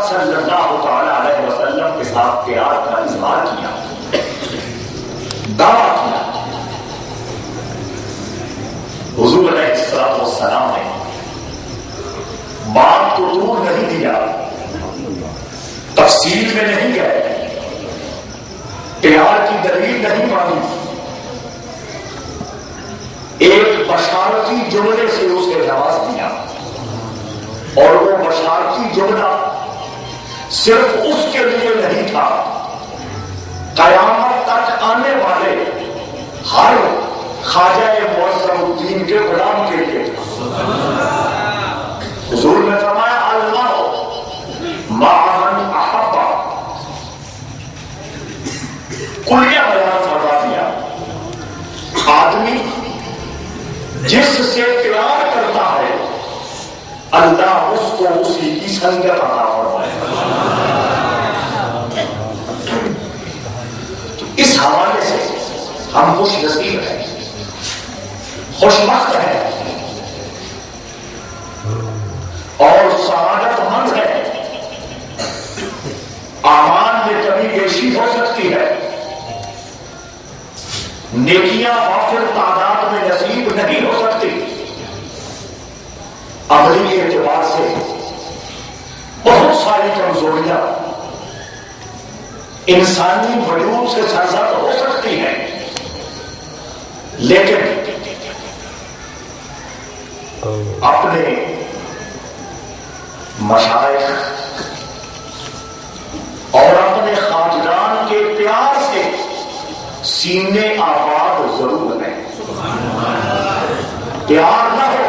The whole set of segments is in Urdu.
صلی اللہ تعالی علیہ وسلم کے ساتھ پیار کا اظہار کیا، دعویٰ کیا۔ حضور علیہ الصلوۃ والسلام نے بات کو دور نہیں دیا، تفصیل میں نہیں گئے، پیار کی دلیل نہیں مانی، ایک بشارتی جملے سے اسے نواز دیا، اور وہ بشارتی جملہ صرف اس کے لیے نہیں تھا، قیامت تک آنے والے ہر خواجہ معظم الدین کے غلام کے لیے تھا۔ حضور نے فرمایا المرء مع من احب، کلیہ بیان فرما دیا، آدمی جس سے پیار کرتا ہے اللہ اس کو اسی کی سنگت عطا فرمائے۔ تو اس حوالے سے ہم خوش نصیب ہیں، خوش بخت ہیں اور سعادت مند ہیں۔ اعمال میں کمی بیشی ہو سکتی ہے، نیکیاں وافر تعداد میں نصیب نہیں ہو سکتی، عملی اعتبار سے بہت ساری کمزوریاں انسانی وجود سے سرزد ہو سکتی ہیں، لیکن اپنے مشائخ اور اپنے خواجگان کے پیار سے سینے آباد ضرور ہیں۔ پیار نہ ہو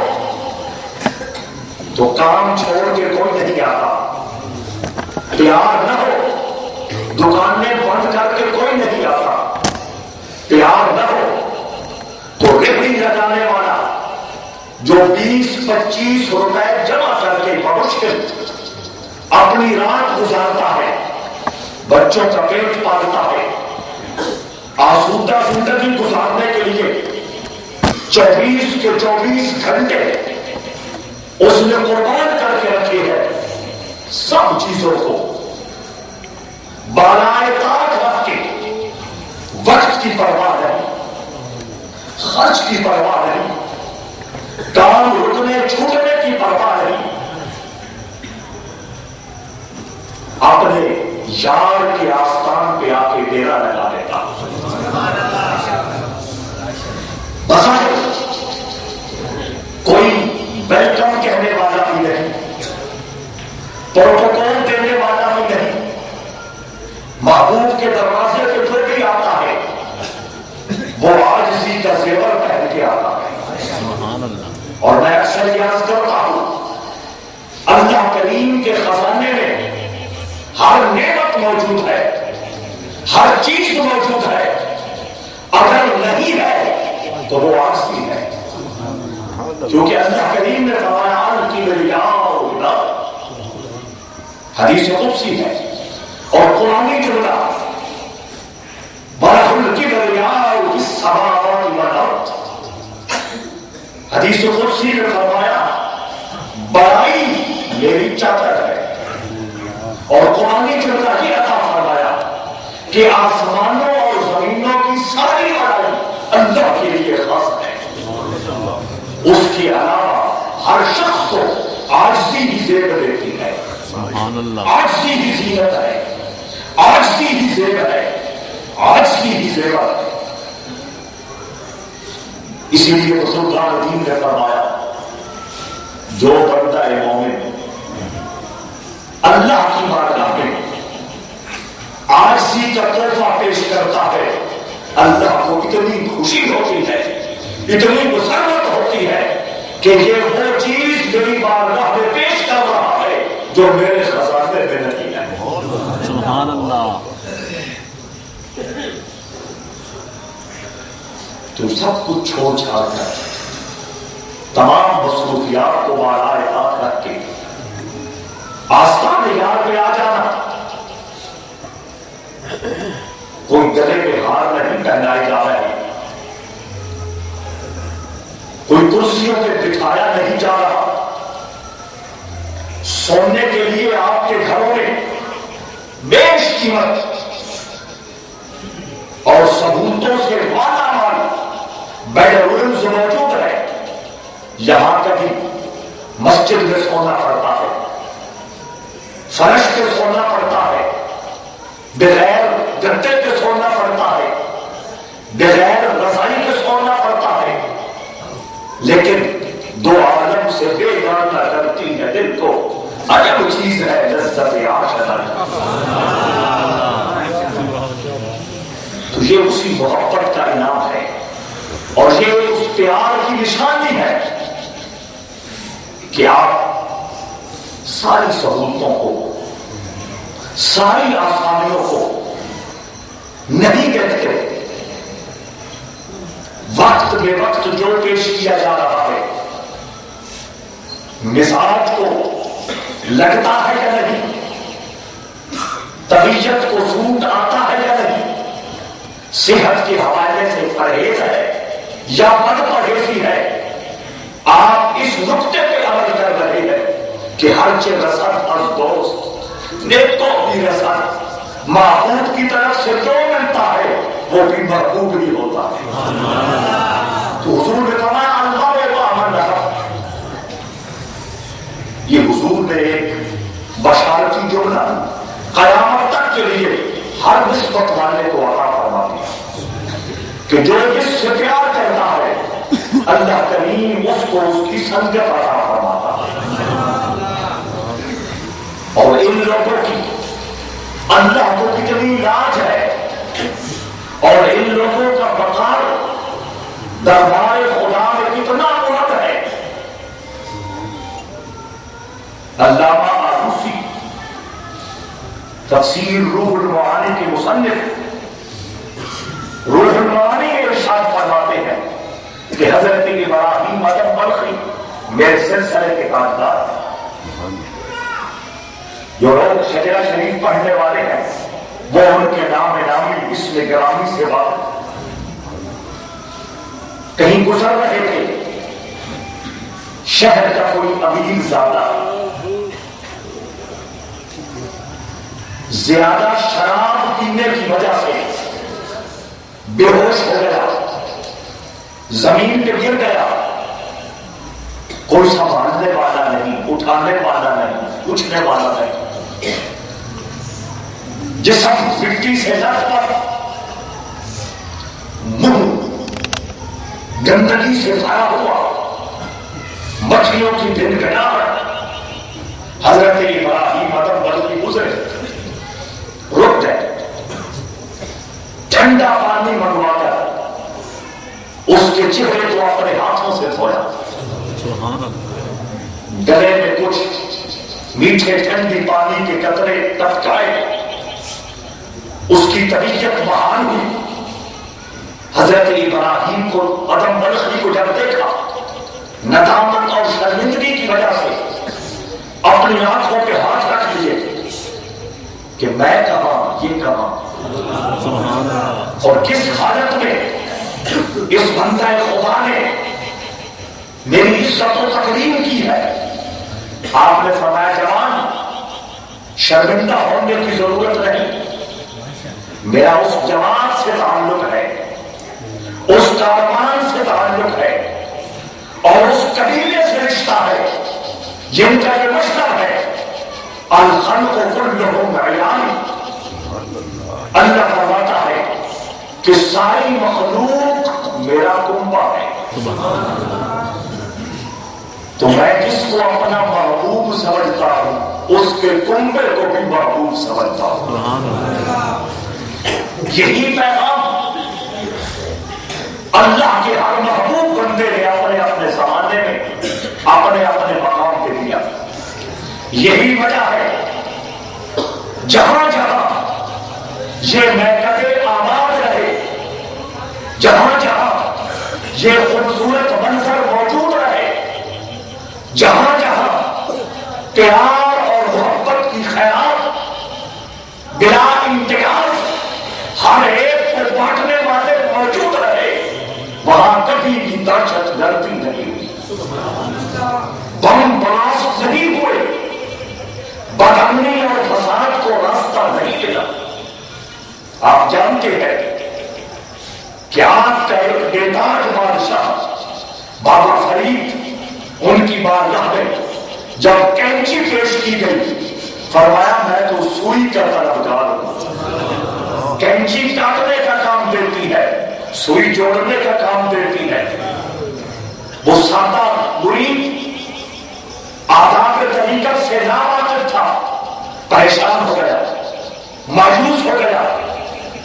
تو کام چھوڑ کے کوئی نہیں آتا، پیار نہ ہو دکانیں بند کر کے کوئی نہیں آتا، پیار نہ ہو تو ریڑھی لگانے والا جو 20-25 روپے جمع کر کے بمشکل اپنی رات گزارتا ہے، بچوں کا پیٹ پالتا ہے، آسودہ زندگی گزارنے کے لیے 24 کے 24 گھنٹے اس نے قربان کر کے رکھی ہے، سب چیزوں کو بالائے طاق رکھ کے، وقت کی پرواہ نہیں، خرچ کی پرواہ نہیں، کام رکنے چھوٹنے کی پرواہ نہیں، اپنے یار کے آستان پہ آ کے ڈیرا لگا دیتا۔ بظاہر کوئی ویلکم کہنے والا بھی نہیں، پروٹوکول دینے والا بھی نہیں، محبوب کے دروازے پہ پھر بھی آتا ہے، وہ عاجزی کا زیور پہن کے آتا ہے۔ اور میں اکثر یہ عرض کرتا ہوں، اللہ کریم کے خزانے میں ہر نعمت موجود ہے، ہر چیز موجود ہے، اگر نہیں ہے تو وہ عاجزی ہے، کیونکہ اللہ کریم نے فرمایا الکبریاء، حدیث قدسی ہے اور قرآنی جملہ وَلَهُ الْكِبْرِيَاءُ فِي السَّمَاوَاتِ وَالْأَرْضِ، حدیث قدسی نے فرمایا بڑائی میری چادر ہے، اور قرآنی جملہ یہ عطا فرمایا کہ آسمانوں اور زمینوں کی ساری بڑائی اللہ کے لیے خاص ہے، اس کے علاوہ ہر شخص کو عاجزی ہی زیب دیتی ہے، عاجزی ہی زینت ہے، عاجزی ہی زیب ہے، عاجزی ہی زیور ہے۔ اسی لیے بزرگان دین نے فرمایا جو بندہ مومن اللہ کی بارگاہ میں عاجزی کا تحفہ پیش کرتا ہے، اللہ کو اتنی خوشی ہوتی ہے، اتنی مسرت ہوتی ہے کہ یہ وہ چیز میری بارگاہ میں پیش کر رہا ہے جو میرے خزانے میں نہیں ہے۔ سبحان اللہ۔ تو سب کچھ چھوڑ چھاڑ کر تمام مصروفیات کو بالائے طاق رکھ کے آستان یار پہ آ جانا، کوئی گلے پہ ہار نہیں پہنائے جا رہے، کوئی کرسیوں پہ بٹھایا نہیں جا رہا، سونے کے لیے آپ کے گھروں میں بیش قیمت اور سہولتوں سے مالا مال بیڈ رومز موجود ہے. یہاں کبھی مسجد میں سونا پڑتا ہے, فرش پہ سونا پڑتا ہے, بغیر گدے کے سونا پڑتا ہے, بغیر رضائی کے سونا پڑتا ہے, لیکن دو عالم سے بے گانا کرتی ہے دل کو عجب چیز ہے لذت عاشق. تو یہ اسی محبت کا انعام ہے اور یہ اس پیار کی نشانی ہے کہ آپ ساری سہولتوں کو, ساری آسانیوں کو نہیں دیکھتے. وقت بے وقت جو پیش کیا جا رہا ہے مزاج کو لگتا ہے یا نہیں, طبیعت کو سود آتا ہے یا نہیں, صحت کے حوالے سے پرہیز ہے یا بد پرہیزی ہے, آپ اس نقطے پہ عمل کر رہے ہیں کہ ہر چیز رسد از دوست نیتوں کی رسد, محبوب کی طرف سے جو ملتا ہے وہ بھی محبوب نہیں ہوتا ہے. تو حضور نے فرمایا اللہ و امن رہا. یہ حضور نے ایک بشارتی جملہ قیامت تک کے لیے ہر نسبت والے کو عطا فرما دیا کہ جو جس سے پیار کرتا ہے اللہ کریم اس کو اس کی سنگت عطا فرماتا ہے. اور ان لوگوں کی اللہ کو کتنی لاج ہے اور ان لوگوں کا وقار دربار خدا میں کتنا بلند ہے. علامہ آلوسی تفسیر روح المعانی کے مصنف روح المعانی میں ارشاد فرماتے ہیں کہ حضرت ابراہیم ادم بلخی میرے سلسلے کے کاردار ہیں. جو لوگ شجرہ شریف پڑھنے والے ہیں وہ ان کے نام نامی اسم گرامی سے واقف. کہیں گزر رہے تھے, شہر کا کوئی امیر زادہ زیادہ شراب پینے کی وجہ سے بے ہوش ہو گیا, زمین پہ گر گیا. کوئی سنبھالنے والا نہیں, اٹھانے والا نہیں, پوچھنے والا نہیں. جسم مٹی سے لٹ پٹ, منہ گندگی سے بھرا ہوا, مچھلیوں کی گنگناہٹ. حضرت ابراہیم ادم بلخی گزرے, رک گئے, ٹھنڈا پانی منگوا کر اس کے چہرے کو اپنے ہاتھوں سے دھویا, گلے میں کچھ میٹھے ٹھنڈی پانی کے قطرے ٹپکائے, اس کی طبیعت بحال ہوئی. حضرت ابراہیم کو ادم بلخی کو جب دیکھا ندامت اور شرمندگی کی وجہ سے اپنی آنکھوں پہ ہاتھ رکھ لیے کہ میں کہاں, یہ کہاں, اور کس حالت میں اس بندہ خدا نے میری عزت و تکریم کی ہے. آپ نے فرمایا جوان شرمندہ ہونے کی ضرورت نہیں, میرا اس جوان سے تعلق ہے, اس کاروان سے تعلق ہے اور اس قبیلے سے رشتہ ہے جن کا یہ مشتر ہے الخلق کلہم عیان. اللہ فرماتا ہے کہ ساری مخلوق میرا کنبہ ہے. تو میں جس کو اپنا محبوب سمجھتا ہوں اس کے کنبے کو بھی محبوب سمجھتا ہوں. یہی پیغام اللہ کے ہر محبوب بندے نے اپنے اپنے زمانے میں اپنے اپنے مقام پہ دیا. یہی وجہ ہے جہاں جہاں یہ محکمے آباد رہے, جہاں جہاں یہ خوبصورت منظر موجود رہے, جہاں جہاں پیار اور محبت کی خیال بلا امتیاز ہر ایک کو بانٹنے والے موجود رہے, وہاں کبھی بھی دہشت گردی نہیں ہوئی, بم بلاسٹ نہیں ہوئے, بدامنی اور فساد کو راستہ نہیں ملا۔ آپ جانتے ہیں کہ آپ کا ایک بےتاج بادشاہ بابا فرید، ان کی بارگاہ میں جب کینچی پیش کی گئی، فرمایا میں تو سوئی کا طلبگار ہوں۔ کینچی کاٹنے کا کام دیتی ہے، سوئی جوڑنے کا کام دیتی ہے۔ وہ سادہ مرید آداب طریقت سے ناواقف تھا، پریشان ہو گیا، مایوس ہو گیا،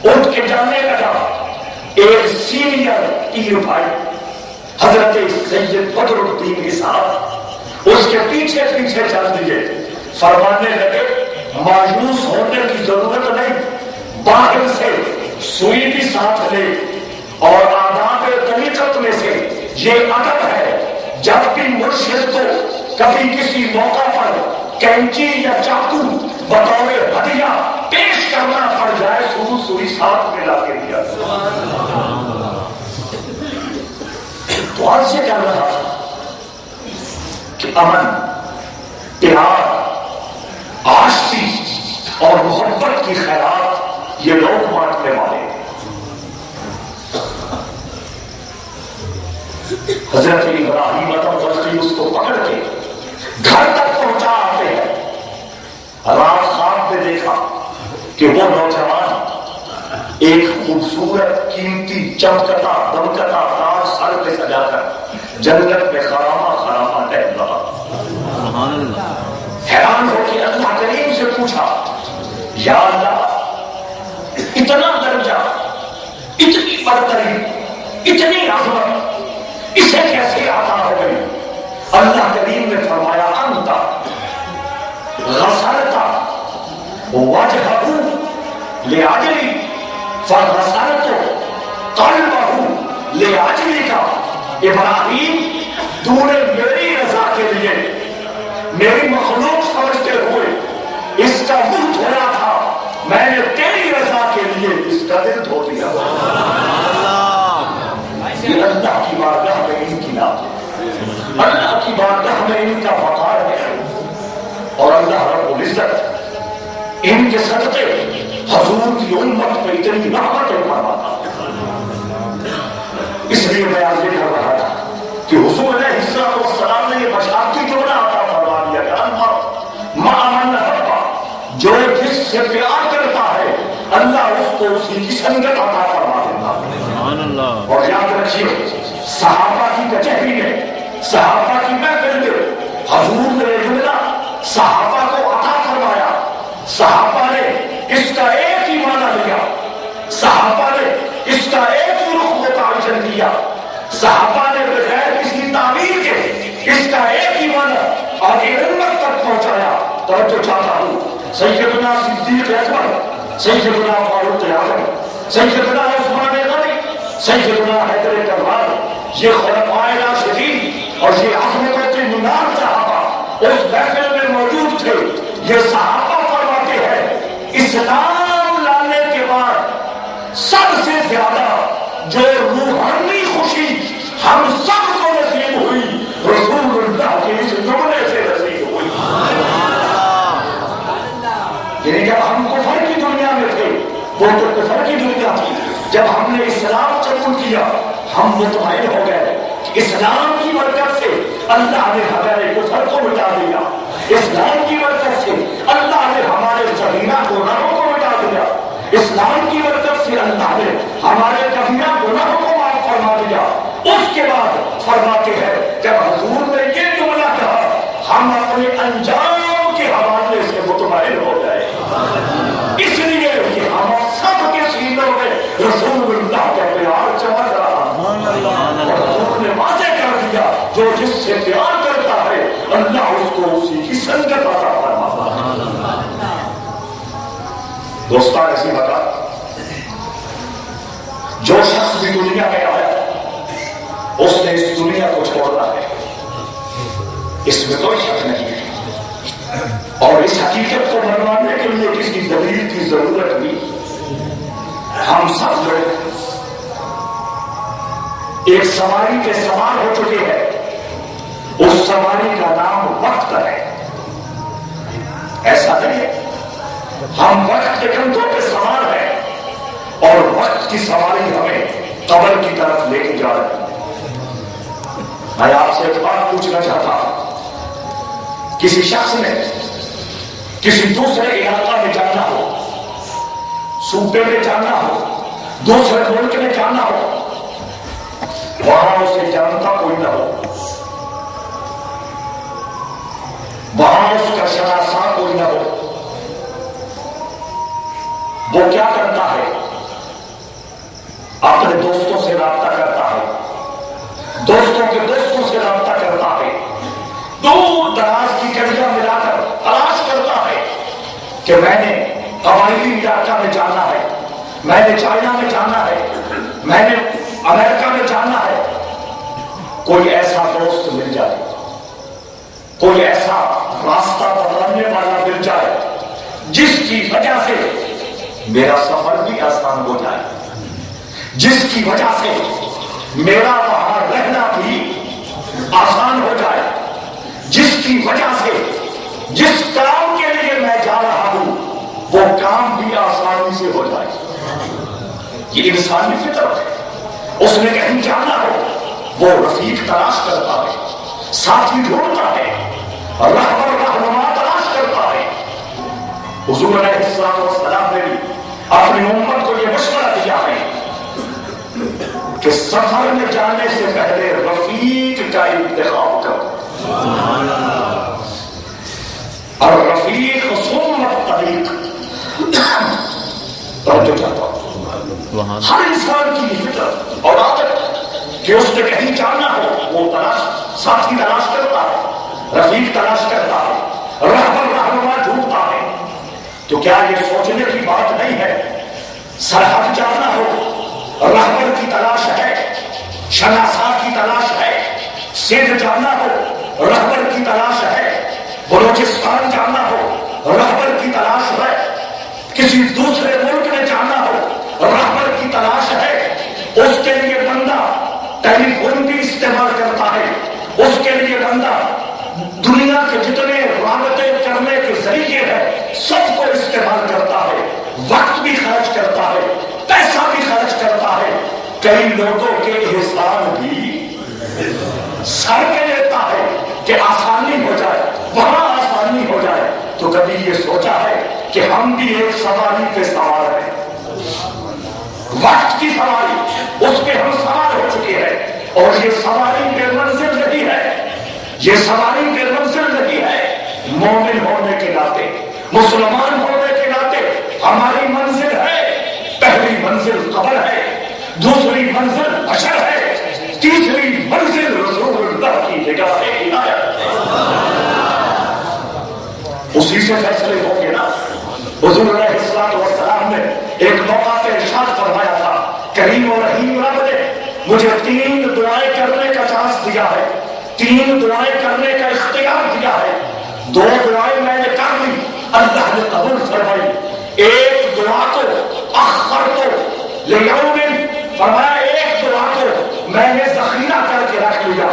اٹھ کے جانے لگا۔ ایک سینئر پیر بھائی حضرت سید بدر الدین صاحب اس کے پیچھے پیچھے چل دیے، فرمانے لگے مایوس ہونے کی ضرورت نہیں، باہر سے سوئی بھی ساتھ لے، اور آداب طریقت میں سے یہ ادب ہے جب بھی مرشد کو کبھی کسی موقع پر کینچی یا چاقو بطور ہدیہ پیش کرنا پڑ جائے، سوئی ساتھ میں لا کے دیا۔ تو آج سے کیا رہا کہ امن، پیار، آشتی اور محبت کی خیرات یہ لوگ بانٹنے والے۔ حضرت ابراہیم غرقی اس کو پکڑ کے گھر تک پہنچا آتے ہیں۔ رات خواب میں دیکھا کہ وہ نوجوان ایک خوبصورت قیمتی چمکتا دمکتا تاج سر پہ سجا کر جنت میں خرامہ خرامہ ٹہل رہا۔ سبحان اللہ۔ حیران ہو کے اللہ کریم سے پوچھا، یا اللہ اتنا درجہ، اتنی برتری، اتنی عظمت اسے کیسے عطا ہو گئی؟ اللہ کریم نے فرمایا انت غسلت وجہہ لأجلی فغسلت قلبہ لأجلک۔ ابراہیم تو نے میری رضا کے لیے، میری مخلوق سمجھتے ہوئے اس کا منہ دھویا تھا، میں نے تیری رضا کے لیے اس کا دل دھو دیا۔ یہ اللہ کی بارگاہ میں ان کی نام ہے، اللہ کی بارگاہ میں ان کا وقار ہے، اور اللہ رب العزت ان کے صدقے حضور کی امت پہ اتنی رحمتیں فرماتا۔ اس لیے میں آج یہ کر رہا تھا کہ حضور علیہ السلام نے یہ بشارتی جملہ عطا فرما دیا کہ مَا مَنْ أَحَبَّ، جو جس سے پیار کرتا ہے اللہ اس کو اسی کی سنگت عطا فرما دیتا۔ سبحان اللہ۔ اور یاد رکھیے صحابہ کی کچہری میں، صحابہ کی محفل میں حضور نے یہ جملہ صحابہ کو عطا فرمایا، صحابہ نے اس کا ایک ہی معنی لیا، صحابہ نے اس کا ایک ہی رخ متعین کیا، صحابہ نے بغیر کسی تعبیر کے اس کا ایک ہی معنی آگے امت تک پہنچایا۔ توجہ چاہتا ہوں، سیدنا صدیق اکبر، سیدنا فاروق اعظم، سیدنا عثمان غنی، سیدنا حیدر کرار، یہ خلفائے راشدین اور یہ عظمتوں کے مینار صحابہ اس محفل میں موجود تھے۔ یہ صحابہ فرماتے ہیں اسلام لانے کے بعد سب سے زیادہ جو روحانی خوشی ہم سب کو نصیب ہوئی رسول اللہ کے اس جملے سے نصیب ہوئی۔ یعنی جب ہم کفر کی دنیا میں تھے، وہ تو کفر کی دنیا تھی، جب ہم نے اسلام قبول کیا ہم مطمئن ہو گئے کہ اسلام کی برکت سے اللہ نے ہمارے کفر کو مٹا دیا، اسلام کی برکت سے اللہ نے ہمارے صغیرہ گناہوں کو مٹا دیا، اسلام کی برکت سے اللہ نے ہمارے کبیرہ گناہوں کو معاف فرما دیا۔ اس کے بعد فرماتے ہیں جب حضور نے یہ جملہ کہا ہم اپنے انجام کے حوالے سے مطمئن ہو گئے، اس لیے کہ ہم سب کے سینوں میں رسول اللہ کا پیار چمک رہا، اور حضور نے واضح کر دیا جو جس سے پیار کرتا ہے اللہ اس کو اسی کی سنگت عطا فرماتا ہے۔ دوستان ایسی بتا، جو شخص بھی دنیا میں آیا اس نے اس دنیا کو چھوڑنا ہے، اس میں کوئی شک نہیں ہے، اور اس حقیقت کو منوانے کے لیے کسی دلیل کی ضرورت نہیں۔ ہم سب لوگ ایک سواری کے سوار ہو چکے ہیں، اس سواری کا نام وقت ہے۔ ایسا نہیں ہے. ہم وقت کے کندھوں پہ سوار ہیں اور وقت کی سواری ہمیں قبر کی طرف لے کے جا رہی ہے. میں آپ سے ایک بات پوچھنا چاہتا ہوں. کسی شخص نے کسی دوسرے علاقہ میں جانا ہو، صوبے میں جانا ہو، دوسرے ملک میں جانا ہو، وہاں اسے جانتا کوئی نہ ہو، وہاں اس کا شناسا کوئی نہ ہو، وہ کیا کرتا ہے؟ اپنے دوستوں سے رابطہ کرتا ہے، دوستوں کے دوستوں سے رابطہ کرتا ہے، دور دراز کی گڑیاں ملا کر تلاش کرتا ہے کہ میں نے قبائلی علاقہ میں جانا ہے، میں نے چائنا میں جانا ہے، میں نے امریکہ میں جانا ہے. کوئی ایسا دوست مل جائے، کوئی ایسا راستہ بتانے والا مل جائے جس کی وجہ سے میرا سفر بھی آسان ہو جائے، جس کی وجہ سے میرا وہاں رہنا بھی آسان ہو جائے، جس کی وجہ سے جس کام کے لیے میں جا رہا ہوں وہ کام بھی آسانی سے ہو جائے. یہ انسانی فطرت ہے. اس نے کہیں جانا ہو وہ رفیق تلاش کرتا ہے، ساتھی ڈھونڈتا ہے، رہبر رہنما تلاش کرتا ہے. حضور علیہ الصلوۃ والسلام نے بھی اپنی امت کو یہ مشورہ دیا ہے کہ سفر میں جانے سے پہلے رفیق کا انتخاب کرو. اور رفیق سنت طریق توجہ چاہتا ہوں. ہر انسان کی فطرت اور عادت کہ اس نے کہیں جانا ہو وہ تلاش، ساتھی تلاش کرتا ہے، رفیق تلاش کرتا ہے، رہبر رہنما ڈھونڈتا ہے. تو کیا یہ سوچنے کی بات نہیں ہے سرحد جانا ہو رہبر کی تلاش ہے، شناسا کی تلاش ہے، سندھ جانا ہو رہبر کی تلاش ہے، بلوچستان جانا ہو رہبر کی تلاش ہے، کسی دوسرے ملک میں جانا ہو رہبر کی تلاش ہے. اس کے لیے بندہ ٹیلی فون بھی استعمال کرتا ہے، اس کے لیے بندہ دنیا کے جتنے رابطے کرنے کے ذریعے ہیں سب کو استعمال کرتا ہے، وقت بھی خرچ کرتا ہے، پیسہ بھی خرچ کرتا ہے. کئی لوگوں کے احسان بھی سر کے لیتا ہے کہ آسانی ہو جائے، وہاں آسانی ہو جائے. تو کبھی یہ سوچا ہے کہ ہم بھی ایک سواری پہ سوار ہیں، وقت کی سواری اس پہ ہم سوار ہو چکے ہیں اور یہ سواری بے منزل نہیں ہے، یہ سواری بے منزل نہیں ہے. مومن ہونے کے ناطے، مسلمان ہونے کے ناطے ہماری منزل ہے. پہلی منزل قبر ہے، دوسری منزل حشر ہے، تیسری منزل رسول اللہ کی نگاہ عنایت. اسی سے فیصلے ہوں گے نا. حضور علیہ الصلوۃ والسلام نے ایک موقع پہ ارشاد فرمایا تھا، کریم اور رحیم رب نے مجھے 3 دعائیں کرنے کا چانس دیا ہے، 3 دعائیں کرنے کا اختیار دیا ہے. 2 دعائیں میں نے کر لی، اللہ نے قبول فرمائی. ایک دعا کو اخرت لیوم، فرمایا ایک دعا کو میں نے ذخیرہ کر کے رکھ لیا،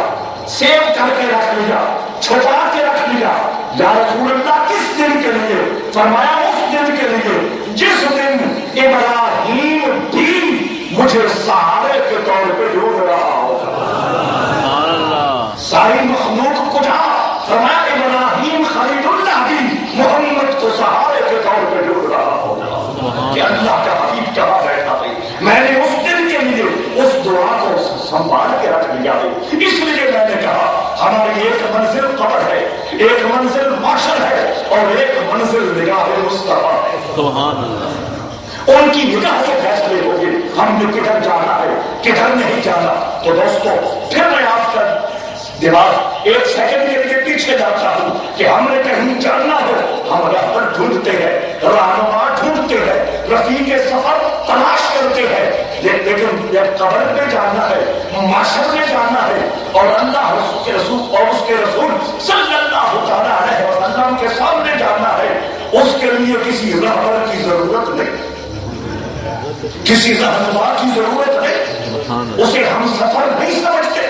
سیو کر کے رکھ لیا، چھپا کے رکھ لیا. یا رسول اللہ کس دن کے لیے؟ فرمایا اس دن کے لیے جس دن ابراہیم بھی مجھے سہارے کے طور پہ ڈھونڈ رہا ہوگا. ساری مخلوق کو جہاں فرمایا ابراہیم خلیل اللہ بھی محمد کو سہارے کے طور پہ ڈھونڈ رہا ہوگا کہ اللہ کا حبیب کہاں بیٹھا ہے. میں نے اس دن کے لیے اس دعا کو سنبھال کے رکھ لیا ہے. اس لیے میں نے کہا ہماری ایک منزل قبر ہے، ایک منزل معاشر ہے اور ایک منزل نگاہ مصطفیٰ ہے. سبحان اللہ. ان کی نگاہ سے فیصلے ہوگے ہم نے کدھر جانا ہے کدھر نہیں جانا. تو دوستو پھر میں آپ کا دماغ ایک سیکنڈ کے لیے پیچھے جاتا ہوں کہ ہم نے کہیں جاننا ہو ہم رہبر ڈھونڈتے ہیں، رہنما ڈھونڈتے ہیں، رفیق سفر تلاش کرتے ہیں. لیکن جب قبر میں جانا ہے، معاشر میں جانا ہے اور اللہ کے رسول اور اس کے رسول صلی اللہ تعالیٰ علیہ وسلم کے سامنے جانا ہے، اس کے لیے کسی رہبر کی ضرورت نہیں، کسی رہنما کی ضرورت نہیں. اسے ہم سفر نہیں سمجھتے،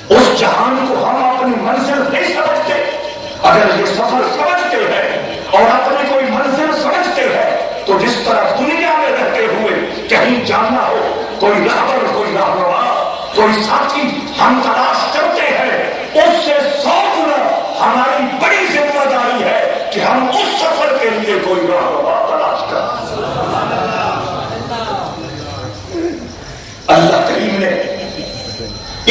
اس جہان کو ہم اپنی منزل نہیں سمجھتے. اگر یہ سفر سمجھتے ہیں تو جس طرح دنیا میں رہتے ہوئے کہیں جانا ہو، کوئی رہبر، کوئی رہنما، کوئی ساتھی ہم تلاش کرتے ہیں، اس سے 100 گنا ہماری بڑی ذمہ داری ہے کہ ہم اس سفر کے لیے کوئی رہنما تلاش کریں۔ اللہ کریم نے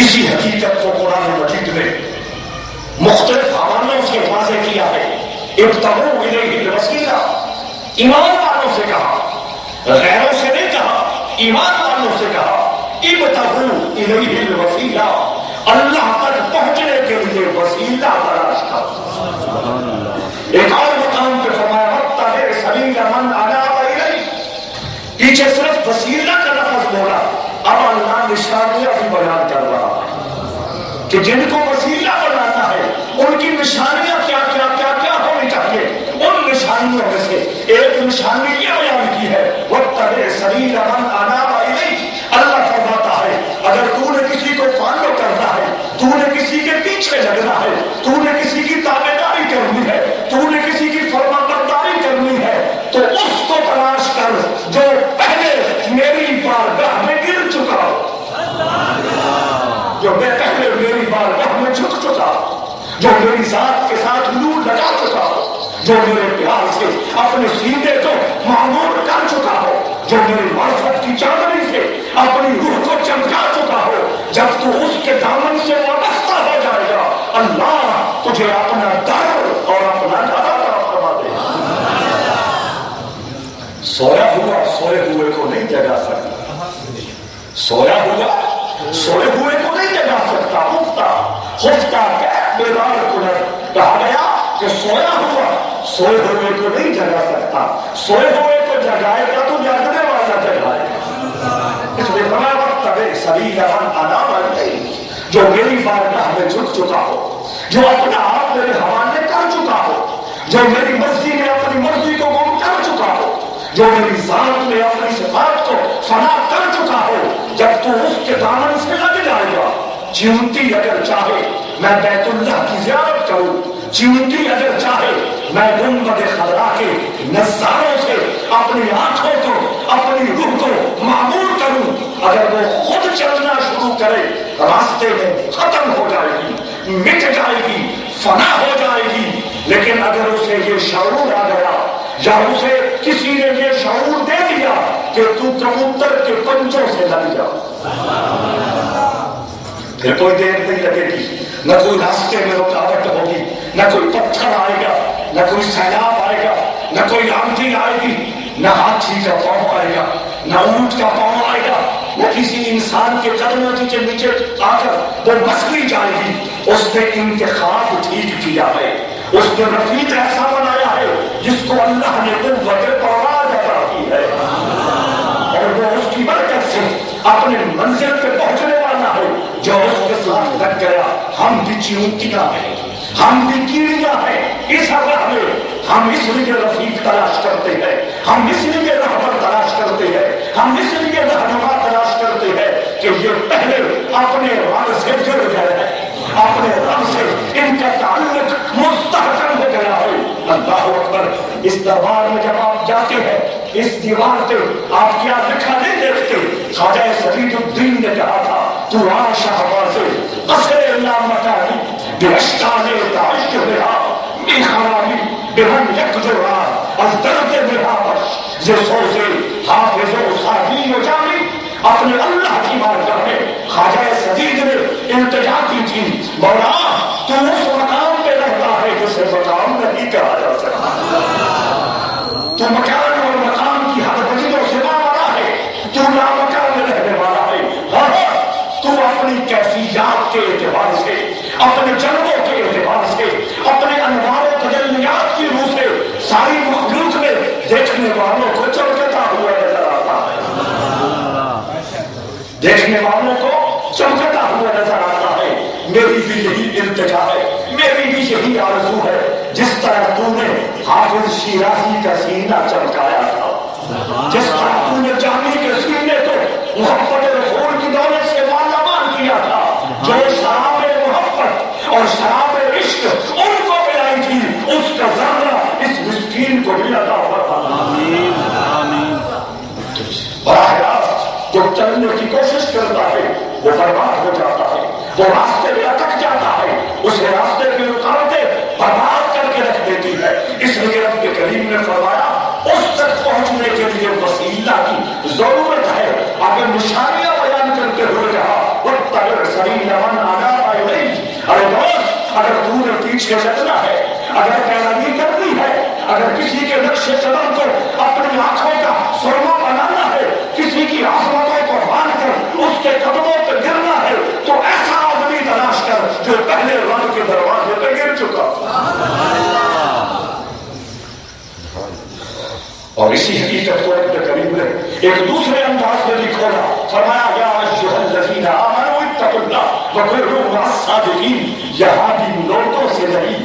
اسی حقیقت کو قرآن مجید میں مختلف حوالوں سے واضح کیا ہے۔ ابتغوا الیہ الوسیلہ، ایمان والوں سے کہا، غیروں سے نہیں کہا، ایمان والوں سے کہا ابتغوا الیہ الوسیلہ، اللہ تک پہنچنے کے لیے وسیلہ تلاش کرو۔ ایک اور مقام پہ فرمایا واتبع سبیل من اناب الیہ، پیچھے صرف وسیلہ کا لفظ بولا، اب اللہ نشانیاں بھی بیان کر رہا ہے کہ جن کو وسیلہ بنانا ہے ان کی نشانیاں کیا کیا کیا کیا ہونی چاہیے۔ ان نشانیوں میں سے ایک نشانی یہ بیان کی ہے واتبع سبیل من اناب الیہ، اللہ فرماتا ہے اگر تو نے کسی کو فالو کرنا ہے، تو نے کسی کے پیچھے لگنا ہے، تو نے کسی کی تابعداری کرنی ہے، تو نے کسی کی فرمانبرداری کرنی ہے، تو اس کو تلاش کر جو پہلے میری بارگاہ میں گر چکا ہو، جو پہلے میری بارگاہ میں جھک چکا ہو، جو میری ذات کے ساتھ نور لگا چکا ہو، جو میرے پیار سے اپنے سینے کو معمور کر چکا ہو، جو میری معرفت کی چادری سے اپنی روح کو چمکا چکا ہو، جب تو اس کے دامن سے وابستہ ہو جائے گا اللہ تجھے اپنا در اور اپنا گھر عطا فرما دے گا۔ سویا ہوا سوئے ہوئے کو نہیں جگا سکتا، سویا ہوا سوئے ہوئے کو نہیں جگا سکتا، خفتہ بیدار کنر کہا گیا کہ سویا ہوا سوئے ہوئے کو نہیں جگا سکتا، سوئے ہوئے کو جگائے گا تو جاگنے والا جگائے گا۔ اس لیے فرمایا واتبع سبیل من اناب الیہ، جو میری بارگاہ میں جھک چکا ہو، جو اپنا آپ میرے حوالے کر چکا ہو، جو میری مرضی میں اپنی مرضی کو گم کر چکا ہو، جو میری ذات میں اپنی صفات کو فنا کر چکا ہو، جب تو اس کے دامن سے لگ جائے گا، چیونٹی اگر چاہے میں بیت اللہ کی زیارت کروں، چیونٹی اگر چاہے میں گنبد خضرا کے نظاروں سے اپنی آنکھوں کو اپنی روح کو معمور کروں، اگر وہ خود چلنا شروع کرے راستے میں ختم ہو جائے گی، مٹ جائے گی، فنا ہو جائے گی۔ لیکن اگر اسے یہ شعور آ گیا یا اسے کسی نے یہ شعور دے دیا کہ تو کبوتر کے پنجوں سے لگ جا، پھر کوئی دیر نہیں لگے گی، نہ کوئی راستے میں رکاوٹ ہوگی، نہ کوئی پتھر آئے گا، نہ کوئی سیلاب آئے گا، نہ کوئی آندھی آئے گی، نہ ہاتھی کا پاؤں آئے گا، نہ اونٹ کا پاؤں آئے گا، نہ کسی انسان کے قدموں کے نیچے آ کر وہ مسلی جائے گی۔ اس نے انتخاب ٹھیک کیا ہے، اس نے رفیق ایسا بنایا ہے جس کو اللہ نے قوت پرواز عطا کی ہے، اور وہ اس کی برکت سے اپنے منزل پہ پہنچنے والا ہے۔ جو اس کے ساتھ لگ گیا، ہم بھی چیونٹیاں ہیں، ہم بھی کیڑیاں ہیں، اس راہ میں ہم اس لیے رفیق تلاش کرتے ہیں، ہم اس لیے رہبر تلاش کرتے ہیں، ہم اس لیے رہنما تلاش کرتے ہیں کہ یہ پہلے اپنے رب سے جڑ گئے ہیں، اپنے رب سے ان کا تعلق مستحکم ہو گیا ہے۔ اللہ اکبر۔ اس دربار میں جب آپ جاتے ہیں، اس دیوار پہ آپ کیا لکھا نہیں دیکھتے؟ خواجہ سعید الدین نے کہا تھا تو شہباز قصر اللہ مکانی باشتان تعیش بها من خرامی بمن یکجرها از درد بها ز سوز حافظ و صاحبی و جامی۔ اپنے اللہ کی بارگاہ میں خواجہ سعید نے التجا کی تھی، مولا تو اس مقام پہ رہتا ہے جسے مقام نہیں کہا جا سکتا، تو مکان اور مقام کی حد بندیوں سے بالا ہے، تو لامکان میں رہنے والا ہے۔ تو اپنی کیفیات کے اعتبار سے، اپنے جلووں کے اعتبار سے، اپنے انوار و تجلیات کی روح سے ساری مخلوق میں دیکھنے والوں کو چمکتا ہوا نظر آتا ہے، دیکھنے والوں کو چمکتا ہوا نظر آتا ہے۔ میری بھی یہی التجا ہے، میری بھی یہی آرزو ہے، جس طرح تو نے حافظ شیرازی کا سینہ چمکایا تھا، جس طرح تو نے جامی کے سینے کو محبت رسول کی دولت سے مالا مال کیا تھا، جو شراب محبت اور شراب عشق ان کو ملائی تھی، اس کا ذرہ اس مسکین کو بھی عطا فرما۔ برباد ہو جاتا ہے، وہ راستے میں اٹک جاتا ہے، اسے راستے کی رکاوٹیں برباد کر کے رکھ دیتی ہے۔ اس لیے رب کریم نے فرمایا اس تک پہنچنے کے لیے وسیلہ کی ضرورت ہے۔ آگے نشانیاں بیان کرتے ہوئے کہا واتبع سبیل من اناب الیہ، ارے دوست اگر تو نے پیچھے چلنا ہے، اگر پیروی کرنی ہے، اگر کسی کے نقش قدم کو اپنی آنکھوں کا سرما بنانا ہے، کسی کی عظمتوں کو مان کر اس کے قدموں پہ گرنا ہے، تو ایسا آدمی تلاش کر جو پہلے رب کے دروازے پہ گر چکا۔ اور اسی حقیقت کو رب کریم نے ایک دوسرے انداز میں بھی کھولا، فرمایا یا ایھا الذین آمنوا اتقوا اللہ وکونوا مع الصادقین۔ یہاں بھی لوگوں سے نہیں،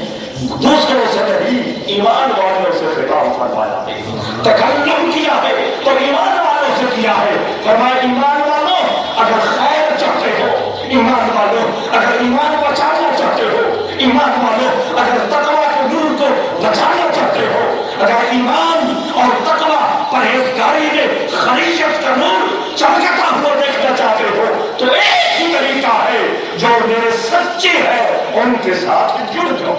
دوسروں سے نہیں، ایمان والوں سے خطاب فرمایا ہے۔ تکلم کیا ہے تو ایمان والوں سے کیا ہے، فرمایا ایمان والوں اگر خیر چاہتے ہو، ایمان والوں اگر ایمان بچانا چاہتے ہو، ایمان والوں اگر تقویٰ کے نور کو بچانا چاہتے ہو، اگر ایمان اور تقویٰ پرہیزگاری میں خلیقت کا نور چمکتا ہوا دیکھنا چاہتے ہو تو ایک ہی طریقہ ہے جو میرے سچے ہے ان کے ساتھ جڑ جاؤ۔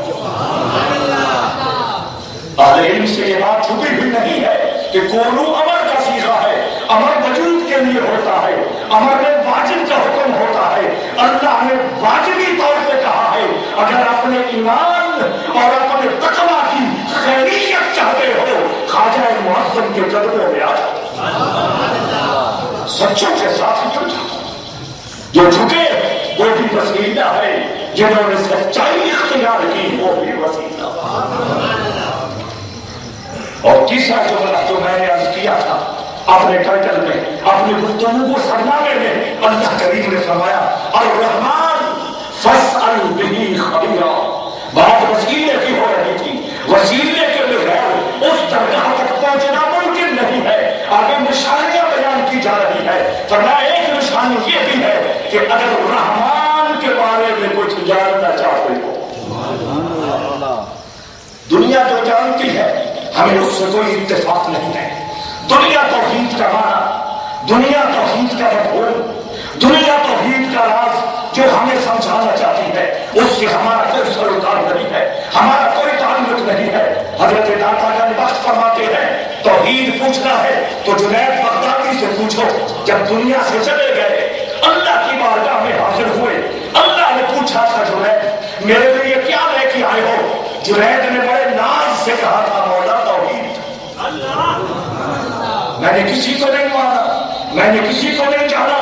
اہل علم سے یہ بات چھپی ہوئی نہیں ہے کہ کونو امر کا صیغہ ہے، امر وجود کے لیے ہوتا ہے، امر میں واجب کا حکم ہوتا ہے۔ اللہ نے واجبی طور پہ کہا ہے اگر اپنے ایمان اور اپنے تقویٰ کی خیریت چاہتے ہو خواجہ معظم کے قدموں میں آ جاؤ، سچوں کے ساتھ جڑ جاؤ۔ جو جھکے وہ بھی وسیلہ ہے، جنہوں نے سچائی اختیار کی وہ بھی وسیلہ۔ اور تیسرا جملہ جو میں نے عرض کیا تھا اپنے ٹائٹل میں، اپنی گفتگو کو سرمانے میں، اللہ کریم نے فرمایا الرحمن فاسأل به خبیرا۔ بات وسیلے کی ہو رہی تھی، وسیلے کے بغیر اس درگاہ تک پہنچنا ممکن نہیں ہے۔ آگے نشانیاں بیان کی جا رہی ہے، فرمایا ایک نشانی یہ بھی ہے کہ اگر رحمان کے بارے میں کچھ جاننا چاہتے ہو، دنیا جو جانتی ہے ہمیں اس سے کوئی اتفاق نہیں ہے۔ دنیا توحید کا معنی، دنیا توحید کا مفہوم، دنیا توحید کا راز جو ہمیں سمجھانا چاہتی ہے اس سے ہمارا کوئی سروکار نہیں ہے، ہمارا کوئی تعلق نہیں ہے۔ حضرت داتا گنج بخش فرماتے ہیں توحید پوچھنا ہے تو جنید بغدادی سے پوچھو۔ جب دنیا سے چلے گئے اللہ کی بارگاہ میں حاضر ہوئے، اللہ نے پوچھا تھا جنید میرے لیے کیا لے کے آئے ہو؟ جنید نے بڑے ناز سے کہا تھا مولا توحید۔ میں نے کسی کو نہیں مانا، میں نے کسی کو نہیں جانا،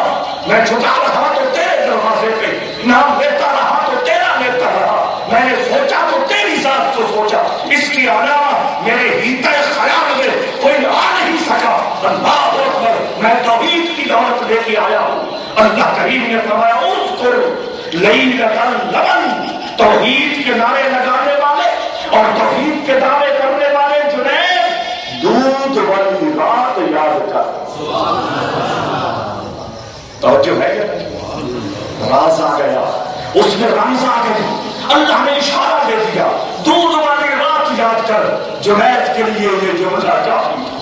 میں جھکا رہا تو تیرے دروازے پہ، نام لیتا رہا تو تیرا لیتا رہا، میں نے سوچا تو تیری ذات کو سوچا، اس کی علاوہ میرے ہیتے خیال میں کوئی آ نہیں سکا۔ اللہ اکبر، میں توحید کی دعوت لے کے آیا ہوں۔ اللہ کریم نے فرمایا اذکر لیلۃ لمن، توحید کے نعرے لگانے والے اور توحید کے دعوے کرنے والے جنید دودھ والی رات یاد کر۔ توجہ ہے کہ راز آ گیا، اس میں رمز آ گئی، اللہ نے اشارہ دے دیا دودھ والی رات یاد کر۔ جنید کے لیے یہ جملہ کافی تھا،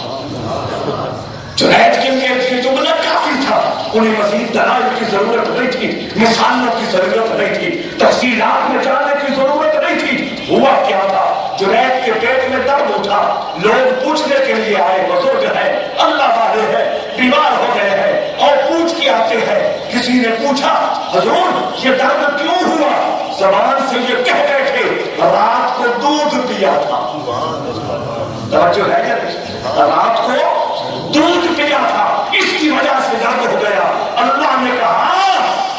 جنید کے لیے یہ جملہ کافی تھا، انہیں مزید دلائل کی ضرورت نہیں تھی، مثالوں کی ضرورت نہیں تھی، تفصیلات میں جانے کی ضرورت نہیں تھی۔ ہوا کیا تھا؟ جنید کے پیٹ میں درد اٹھا، لوگ پوچھنے کے لیے آئے، بزرگ ہیں، اللہ والے ہیں، بیمار ہو گئے ہیں اور پوچھ کے آتے ہیں۔ کسی نے پوچھا حضور یہ درد کیوں ہوا؟ زبان سے یہ کہہ گئے تھے رات کو دودھ پیا تھا۔ توجہ ہے کیا؟ رات کو دودھ پیا تھا، اس کی وجہ سے درد ہو گیا۔ اللہ نے کہا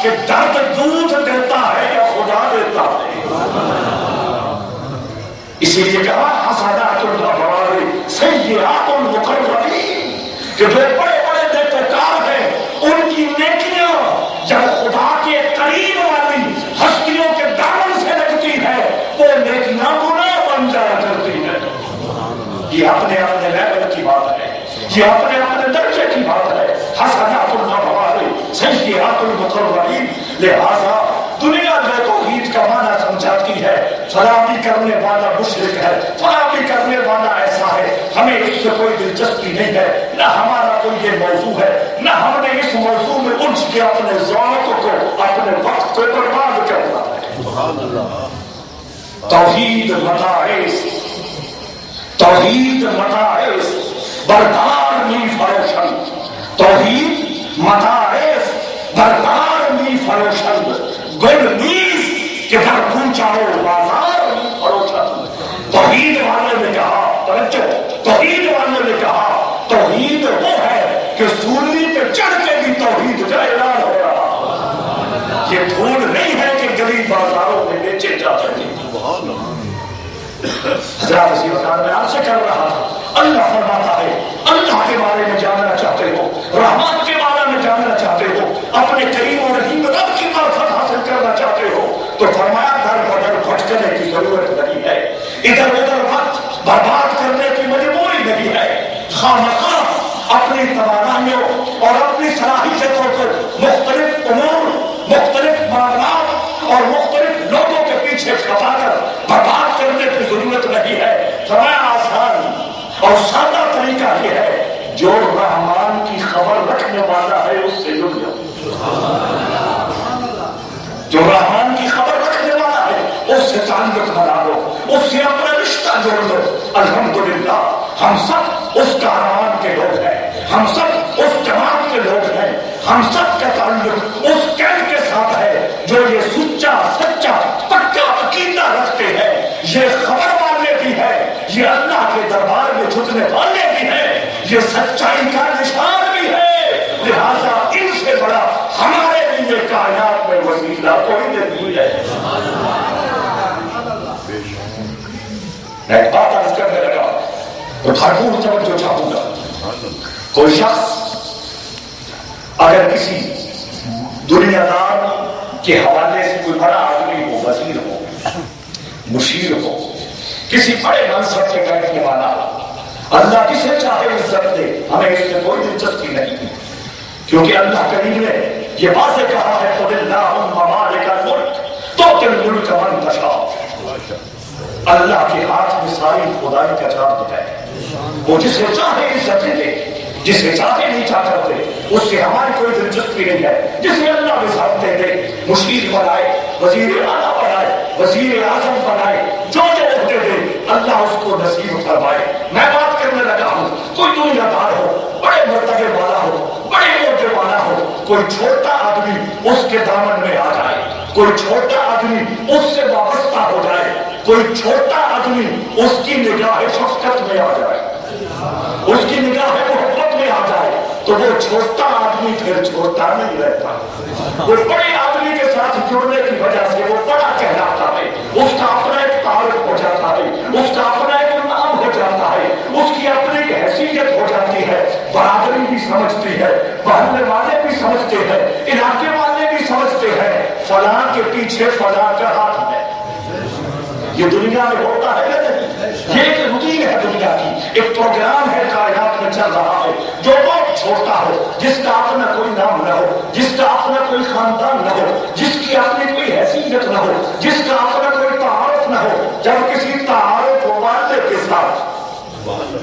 کہ درد دودھ دیتا ہے یا خدا دیتا ہے؟ اسی لیے کہا حسنات الابرار سیئات المقربین، کہ جو بڑے بڑے نیکوکار ہیں ان کی نیکیاں جب خدا کے قریب والی ہستیوں کے دامن سے لگتی ہے وہ نیکیاں گناہ بن جایا کرتی ہے۔ یہ اپنے اپنے لیول کی بات ہے، یہ اپنے اپنے درجے کی بات ہے۔ حسنات الابرار سیئات المقربین، لہذا دنیا جو توحید کا معنی سمجھاتی ہے فلاں بھی کرنے والا مشرک ہے، فلاں بھی کرنے والا ایسا ہے، ہمیں اس سے سے کوئی دلچسپی نہیں ہے، نہ ہمارا کوئی یہ موضوع ہے، نہ ہم نے اس موضوع میں الجھ کے اپنے ذات کو اپنے وقت کو برباد کرنا ہے۔ توحید متاعث، توحید متاعث بردار می فروشن، توحید متاعث بردار می فروشن، گل نیز کہ در پوچھاؤ بازار می فروشن۔ توحید والے نے کہا، توجہ، توحید والے نے کہا توحید وہ ہے کہ سولی پہ چڑھ کے بھی توحید کا اعلان ہو رہا، یہ دھول نہیں ہے کہ غریب بازاروں میں بیچے جا سکے۔ حضرات اسی وقت میں آپ سے کر رہا تھا، اللہ فرماتا ہے اللہ کے بارے میں جاننا چاہتے ہو، رحمت کے بارے میں جاننا چاہتے ہو، اپنے کریم اور رحیم رب کی معرفت حاصل کرنا چاہتے ہو تو فرمایا در بدر بھٹکنے کی ضرورت نہیں ہے، ادھر ادھر وقت برباد کرنے کی مجبوری نہیں ہے، خامخواہ اپنی توانائیوں اور اپنی صلاحیتوں کو مختلف امور، مختلف معاملات اور مختلف لوگوں کے پیچھے کھپا کر برباد کرنے کی ضرورت نہیں ہے۔ فرمایا آسان اور سادہ طریقہ یہ ہے، جو رحمان کی خبر رکھنے والا ہے اس سے جڑ جاؤ، جو رحمان کی خبر رکھنے والا ہے اس سے تعلق بنا لو، اس سے اپنا رشتہ جوڑ لو۔ الحمدللہ ہم سب اس کاروان کے لوگ ہیں، ہم سب اس جماعت کے لوگ ہیں، ہم سب کا تعلق اس قید کے ساتھ ہے جو یہ سچا سچا پکا عقیدہ رکھتے ہیں، یہ خبر والے بھی ہیں، یہ اللہ کے دربار میں جھکنے والے بھی ہیں، یہ سچائی کا نشان بھی ہے، لہذا ان سے بڑا ہمارے لیے کائنات میں وسیلہ کوئی نہیں ہے۔ میں ایک بات عرض کرنے لگا تو بھرپور توجہ چاہوں گا، کوئی شخص اگر کسی دنیا دار کے حوالے سے کوئی بڑا آدمی ہو، وزیر ہو، مشیر ہو، کسی بڑے منصب کے بیٹھنے والا، اللہ کسے چاہے عزت دے، ہمیں اس سے کوئی دلچسپی نہیں، کیونکہ اللہ کریم نے یہ واضح کہا ہے قُلِ اللَّهُمَّ مَالِكَ الْمُلْكِ تُؤْتِي الْمُلْكَ مَن تَشَاءُ۔ اللہ کے ہاتھ میں ساری خدائی کا جادو ہے، وہ جسے چاہے عزت دے، جسے چاہے نیچا کر دے، اس سے ہماری کوئی دلچسپی نہیں ہے۔ جسے اللہ وسعت دے دے، مشیر بنائے، وزیر اعلیٰ بنائے، وزیر اعظم بنائے، جو عہدے دے اللہ اس کو نصیب فرمائے۔ میں بات کرنے لگا ہوں، کوئی دنیا دار ہو، بڑے مرتبے والا ہو، بڑے عہدے والا ہو، کوئی چھوٹا آدمی اس کے دامن میں آ جائے، کوئی چھوٹا آدمی اس سے وابستہ ہو جائے، کوئی چھوٹا آدمی اس کی نگاہ شفقت میں آ جائے، اس کی نگاہ محبت میں آ جائے، تو وہ چھوٹا آدمی پھر چھوٹا نہیں رہتا، وہ بڑے آدمی کے ساتھ جڑنے کی وجہ سے وہ بڑا کہلاتا ہے، اس کا اپنا ایک تعارف ہو جاتا ہے، اس کا اپنا ایک نام ہو جاتا ہے، اس کی اپنی ایک حیثیت ہو جاتی ہے، برادری بھی سمجھتی ہے، محلے والے بھی سمجھتے ہیں، علاقے والے بھی سمجھتے ہیں فلاں کے پیچھے فلاں کا ہاتھ ہے۔ یہ دنیا میں ہوتا ہے نا، یہ ایک روٹین ہے دنیا کی، ایک پروگرام ہے کائنات میں چل رہا ہے، جو بہت چھوٹا ہو، جس کا اپنا کوئی نام نہ ہو، جس کا اپنا کوئی خاندان نہ ہو، جس کی اپنی کوئی حیثیت نہ ہو، جس کا اپنا کوئی تعارف نہ ہو، جب کسی تعارف والے کے ساتھ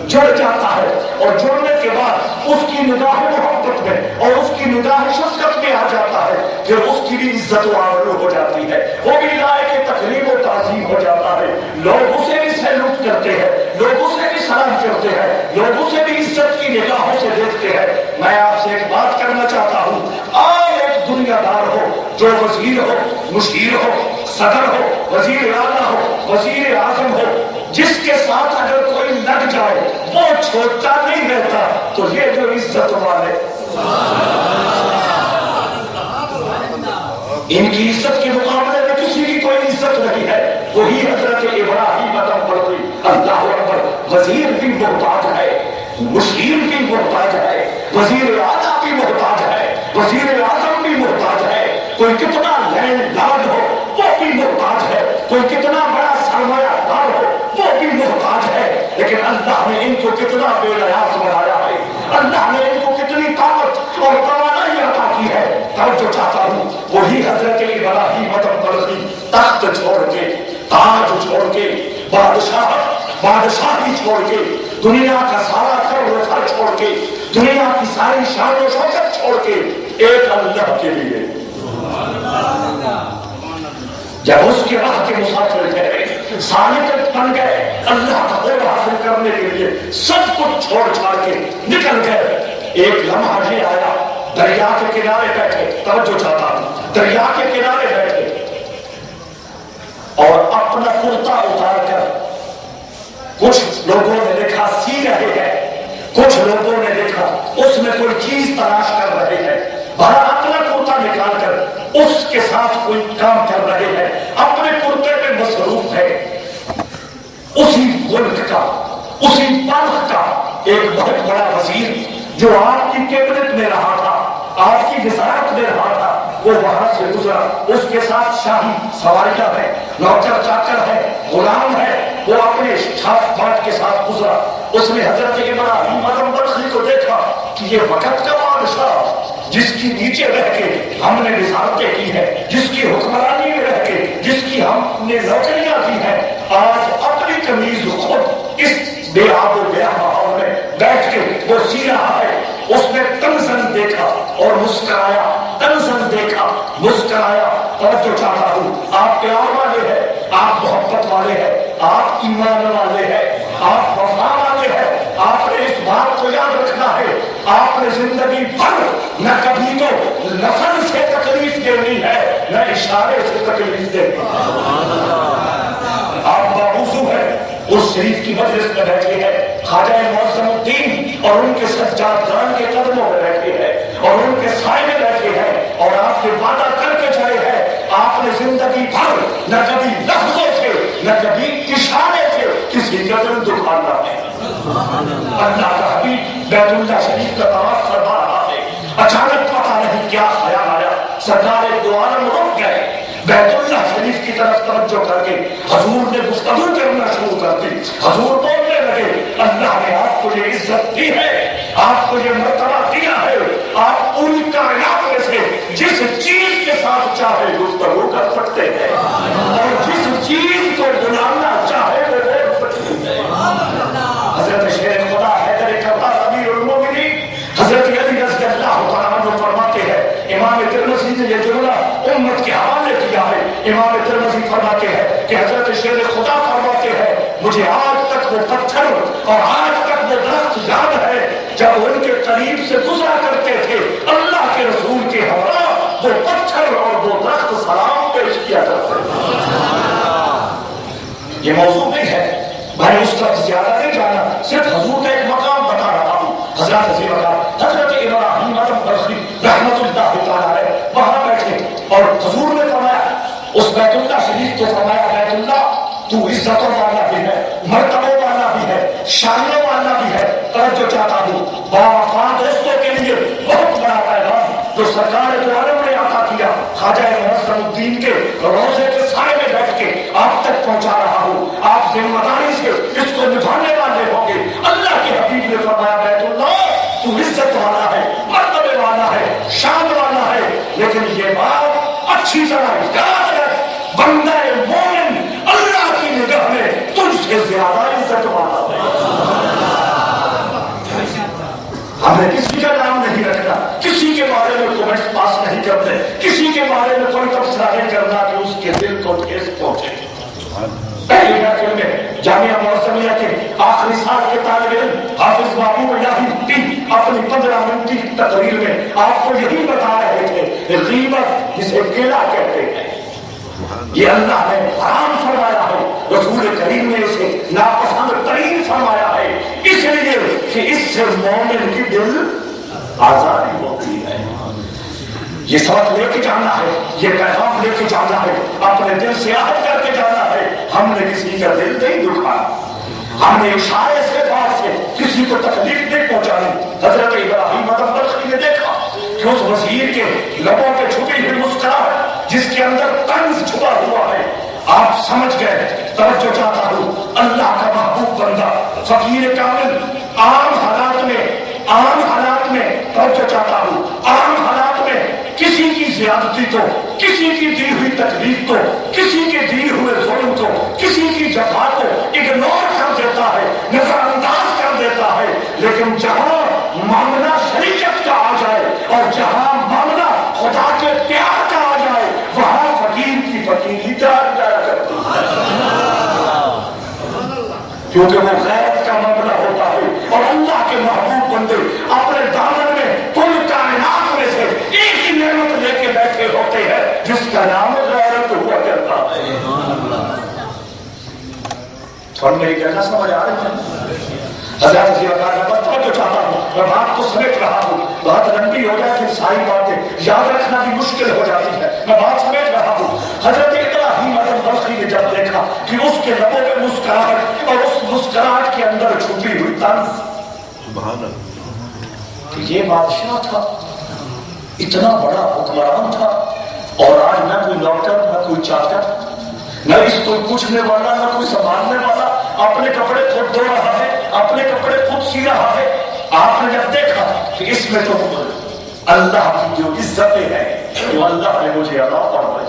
جڑ جاتا ہے اور جڑنے کے بعد اس کی نگاہ محبت میں اور اس کی نگاہ شفقت میں آ جاتا ہے، پھر اس کی بھی عزت و آبرو ہو جاتی ہے، وہ بھی لائق تقریب و تعظیم ہو جاتا ہے، لوگ اسے بھی سیلوٹ کرتے ہیں، لوگ اسے بھی سلام کرتے ہیں، لوگ اسے بھی عزت کی نگاہوں سے دیکھتے ہیں۔ میں آپ سے ایک بات کرنا چاہتا ہوں، آج ایک دنیا دار ہو، جو وزیر ہو، مشیر ہو، صدر ہو، وزیر اعلیٰ ہو، وزیر اعظم ہو، جس کے ساتھ اگر کوئی لگ جائے وہ چھوٹا نہیں رہتا، تو یہ جو عزت والے ان کی عزت کے مقابلے میں کسی کی کوئی عزت نہیں ہے، وہی حضرت ابراہیم ادم پڑھتے اللہ اکبر، وزیر بھی محتاج ہے، مشیر بھی محتاج ہے، وزیر اعلیٰ بھی محتاج ہے، وزیر اعظم بھی محتاج ہے، کوئی کتنا لینڈ لارڈ ہو وہ بھی محتاج ہے، کوئی کتنا بڑا سرمایہ دار ہو وہ بھی محتاج ہے، لیکن اللہ نے ان کو کتنا بے نیاز بنایا ہے، اللہ نے ان کو کتنی طاقت اور توانائی عطا کی ہے۔ توجہ چاہتا ہوں، وہی حضرت ابراہیم ادم پرستی تخت چھوڑ کے، تاج چھوڑ کے، بادشاہی چھوڑ کے، دنیا کا سارا کے دنیا کی ساری شان و شوکت چھوڑ کے ایک اللہ کے لیے جب اس کے راہ کے مسافر گئے سالک بن گئے اللہ کا قرب حاصل کرنے کے لیے سب کچھ چھوڑ چھاڑ کے نکل گئے ایک لمحہ یہ آیا دریا کے کنارے بیٹھے توجہ چاہتا ہوں دریا کے کنارے بیٹھے اور اپنا کرتا اتار کر کچھ لوگوں نے دیکھا سی رہے ہیں کچھ لوگوں نے دیکھا اس میں کوئی چیز تلاش کر رہے ہیں بھلا اپنا کرتا نکال کر اس کے ساتھ کوئی کام کر رہے ہیں اپنے کرتے میں مصروف ہے اسی ملک کا اسی ملک کا ایک بہت بڑا وزیر جو آپ کی کیبنٹ میں رہا تھا آپ کی وزارت میں رہا تھا وہ وہاں سے گزرا اس کے ساتھ شاہی سواریاں ہے نوکر چاکر ہے غلام ہے وہ اپنے ٹھاٹ باٹ کے ساتھ گزرا اس نے حضرت ابراہیم اعظم برخی کو دیکھا کہ یہ وقت کا بادشاہ جس کی نیچے رہ کے ہم نے وزارتیں کی ہے جس کی حکمرانی میں رہ کے جس کی ہم نے نوکریاں کی ہیں آج اپنی قمیض خود اس بے آب و بے ماحول میں بیٹھ کے وہ سی رہا ہے اس نے تنزن دیکھا اور مسکرایا تنزن دیکھا مسکرایا توجہ چاہتا ہوں آپ پیار والے ہیں آپ محبت والے ہیں آپ ایمان والے ہیں آپ وفا والے ہیں آپ نے اس بات کو یاد رکھنا ہے آپ نے زندگی بھر نہ کبھی تو لفظ سے تکلیف دینی ہے نہ اشارے سے تکلیف دینی آپ باوضو ہیں اس شریف کی مجلس میں بیٹھے ہیں خواجہ معظم الدین اور ان کے سجادگان کے قدموں میں بیٹھے ہیں اور ان کے سائے میں بیٹھے ہیں اور آپ کے وعدہ کر کے چلے ہیں آپ نے زندگی بھر نہ کبھی لفظوں سے نہ کبھی اشارے سے کسی کا دل دکھانا ہے اللہ کا حبیب بیت اللہ شریف کا طواف فرما رہا ہے اچانک پتہ نہیں کیا خیال آیا سرکار دو عالم رک گئے بیت اللہ شریف کی طرف توجہ کر کے حضور نے گفتگو کرنا شروع کر دی حضور بولنے لگے اللہ نے آپ کو یہ عزت دی ہے آپ کو یہ مرتبہ دیا ہے آپ پوری کائنات میں سے جس چیز کے ساتھ چاہے گفتگو کر سکتے ہیں اور جس چیز کو بلانا چاہے وہ بول سکتے ہیں حضرت شیر خدا حیدر کربلا امیر المومنین حضرت علی رضی اللہ تعالیٰ عنہ فرماتے ہیں امام ترمذی نے یہ جملہ امت کے حوالے کیا ہے امام ترمذی فرماتے ہیں کہ حضرت شیر خدا فرماتے ہیں مجھے آج تک وہ پتھر اور آج تک وہ درخت یاد ہے جب ان کے قریب سے گزرا کرتے تھے اللہ کے رسول کے ہمراہ وہ پتھر اور وہ درخت سلام پیش کیا کرتے تھے یہ موضوع نہیں ہے میں اس کا زیادہ نہیں جانا صرف حضور کا ایک مقام بتا رہا ہوں حضرت عظیم حضرت ابراہیم اعظم برخی رحمت اللہ تعالیٰ علیہ وہاں بیٹھے اور حضور نے فرمایا اس بیت اللہ شریف کو فرمایا بیت اللہ تو عزتوں والا بھی ہے مرتبوں والا بھی ہے شانوں والا بھی ہے توجہ چاہتا ہوں باوفا دوستوں کے لیے بہت بڑا پیغام جو سرکار دو عالم نے عطا کیا خواجہ معظم الدین کے روضے کے سائے میں بیٹھ کے آپ تک پہنچا رہا ہوں آپ ذمہ داری سے اس کو نبھانے والے ہوں گے اللہ کے حبیب نے فرمایا بیت اللہ تو عزت والا ہے مرتبے والا ہے شان والا ہے لیکن یہ بات اچھی طرح یاد رکھ بندہ مومن اللہ کی نگاہ میں تجھ سے زیادہ عزت والا ہے ہمیں کسی کا نام نہیں رکھنا کسی کے بارے میں کومنٹس پاس نہیں کرتے کسی کے بارے میں کوئی تبصرہ نہیں کرنا کہ اس کے دل کو ٹھیس پہنچے پہلی محفل میں جامعہ معظمیہ کے آخری سال کے طالب علم حافظ بابو الہی الدین اپنی 15 منٹ کی تقریر میں آپ کو یہی بتا رہے تھے غیبت جسے گلا کہتے ہیں یہ اللہ نے حرام فرمایا ہے رسول کریم نے اسے ناپسند ترین فرمایا ہے اس لیے کہ اس سے مومن کی دل آزادی ہوتی ہے یہ سبق لے کے جانا ہے یہ پیغام لے کے جانا ہے اپنے دل سے عہد کر کے جانا ہے ہم نے کسی کا دل نہیں دکھایا ہم نے اشارے سے بات سے کسی کو تکلیف نہیں پہنچانی حضرت ابراہیم اعظم برخی نے دیکھا کہ اس وزیر کے لبوں پہ چھپی ہوئی مسکراہٹ جس کے اندر طنز چھپا ہوا ہے آپ سمجھ گئے توجہ چاہتا ہوں اللہ کا محبوب بندہ فقیر کامل عام حالات میں توجہ چاہتا ہوں عام حالات میں کسی کی زیادتی کو کسی کی دی ہوئی تکلیف کو کسی کے دیے ہوئے ظلم کو کسی کی جفا کو اگنور کر دیتا ہے نظر انداز کر دیتا ہے لیکن جہاں معاملہ شریعت کا آ جائے اور جہاں معاملہ خدا کے پیار کا آ جائے وہاں فقیر کی فقیری جان جایا کرتی ہے، کیونکہ وہ غیب کا معاملہ ہوتا ہے اور اللہ کے محبوب بندے اپنے دامن میں کل کائنات میں سے ایک ہی نعمت لے کے بیٹھے ہوتے ہیں جس کا نام غیرت ہوا کرتا ہے۔ اور میری کہنا سمجھ آ رہی ہے؟ حضرت عزیز وقار میں بس تو چاہتا ہوں، میں بات کو سمیٹ رہا ہوں، بات لمبی ہو جائے پھر ساری باتیں یاد رکھنا بھی مشکل ہو جاتی ہے، میں بات سمیٹ رہا ہوں۔ حضرت ابراہیم علیہ السلام نے جب دیکھا کہ اس کے لبوں پہ مسکراہٹ اور اس مسکراہٹ کے اندر چھپی ہوئی طنز، سبحان اللہ، کہ یہ بادشاہ تھا، اتنا بڑا حکمران تھا، اور آج نہ کوئی نوکر نہ کوئی چاکر نہ اس کو پوچھنے والا نہ کوئی سنبھالنے والا، اپنے کپڑے خود دھو رہا ہے، اپنے کپڑے خود سی رہا ہے۔ آپ نے جب دیکھا کہ اس میں تو اللہ کی جو عزتیں ہیں وہ اللہ نے مجھے عطا فرمائی،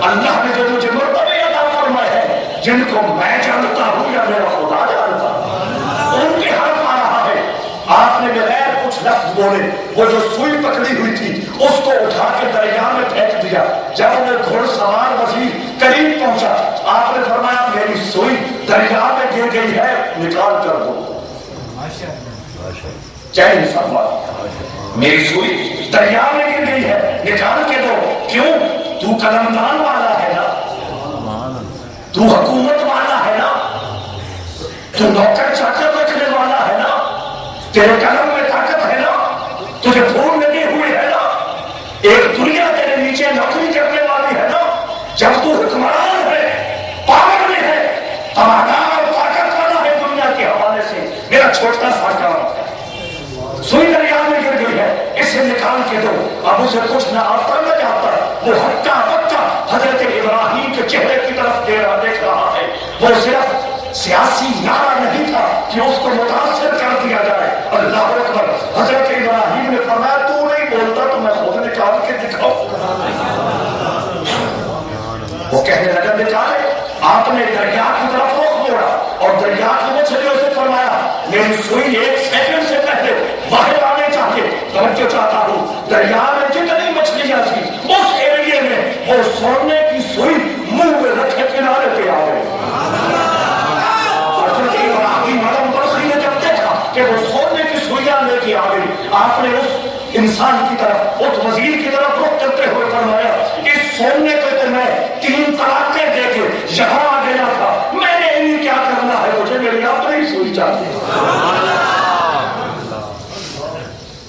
اللہ نے جو مجھے مرتبے عطا فرمائے ہیں جن کو میں جانتا ہوں یا میرا خدا جانتا ہوں، ان کے حرف آ رہا ہے۔ آپ نے بغیر کچھ لفظ بولے وہ جو سوئی پکڑی ہوئی تھی اس کو اٹھا کے دریا میں پھینک دیا۔ جب انہیں گھوڑ سوار وزیر قریب پہنچا آپ نے فرمایا میری سوئی دریا میں گر گئی ہے، نکال کر دو۔ چین فرما میری سوئی دریا میں گر گئی ہے، نکال کے دو۔ کیوں؟ تو قلمدان والا ہے نا، تو حکومت والا ہے نا، تو نوکر چاکر رکھنے والا ہے نا، تیرے قلم میں طاقت ہے نا، تجھے پھول لگے ہوئے ہے نا، ایک دنیا تیرے نیچے نوکری کرنے والی ہے نا۔ جب تو حکمران ہے، پاور میں ہے، تمنا اور طاقت والا ہے دنیا کے حوالے سے، میرا چھوٹا سا کام سوئی دریا میں گر گئی ہے، اسے نکال کے دو۔ اب اسے کچھ نہ آتا نہ جاتا، وہ ہکا بکا حضرت ابراہیم کے چہرے کی طرف دیکھ رہا ہے۔ وہ صرف سیاسی نعرہ نہیں تھا کہ اس کو متاثر کر دیا جائے۔ اللہ اکبر، حضرت ابراہیم نے فرمایا تو نہیں بولتا تو میں خود نکال کے دکھاؤں۔ وہ کہنے لگا نکالے۔ آپ نے دریا کی طرف رخ موڑا اور دریا کی مچھلیوں سے فرمایا میری سوئی ایک سیکنڈ سے پہلے باہر آنے چاہیے۔ توجہ چاہتا ہوں، دریا میں جتنی مچھلیاں تھی اس ایریے میں وہ سونے کی سوئی منہ میں رکھے کنارے پہ آ گئی۔ جب دیکھا کہ وہ سونے کی سوئیاں لے کے آ گئی، آپ نے اس انسان کی طرف، اس وزیر کی طرف رخ کرتے ہوئے فرمایا اس سونے کو تو میں 3 طلاقیں دے کے یہاں آ گیا تھا، میں نے انہیں کیا کرنا ہے، مجھے میری اپنی سوئی چاہیے۔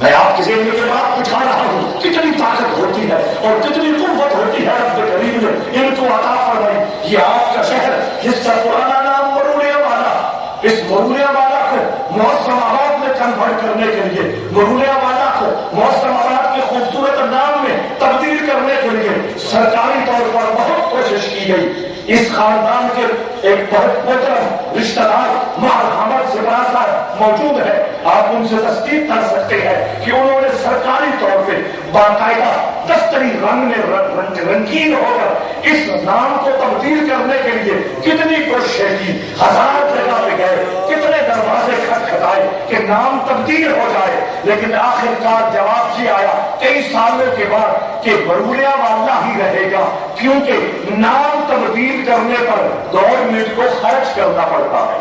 میں آپ کے ذہن میں بات بٹھا رہا ہوں، کتنی طاقت ہوتی ہے اور کتنی قوت ہوتی ہے رب کریم نے ان کو عطا فرمائی۔ یہ آپ کا شہر جس کا پرانا نام مرولیا والا، اس مرولیا والا کو موسم آباد میں کنورٹ کرنے کے لیے، مرولیا والا کو موسم آباد کے خوبصورت نام میں تبدیل کرنے کے لیے سرکاری طور پر بہت کوشش کی گئی۔ اس خاندان کے ایک بہت محترم رشتہ دار مہر حمد زبرا صاحب موجود ہے، آپ ان سے تصدیق کر سکتے ہیں کہ انہوں نے سرکاری طور پہ باقاعدہ دفتری رنگ میں رنگین ہو کر اس نام کو تبدیل کرنے کے لیے کتنی کوششیں کی، 1000 جگہ پہ گئے، کتنے دروازے کھٹکھٹائے کہ نام تبدیل ہو جائے، لیکن آخر کار جواب یہ آیا کئی سالوں کے بعد کہ مرولیا والا ہی رہے گا، کیونکہ نام تبدیل کرنے پر گورنمنٹ کو خرچ کرنا پڑتا ہے،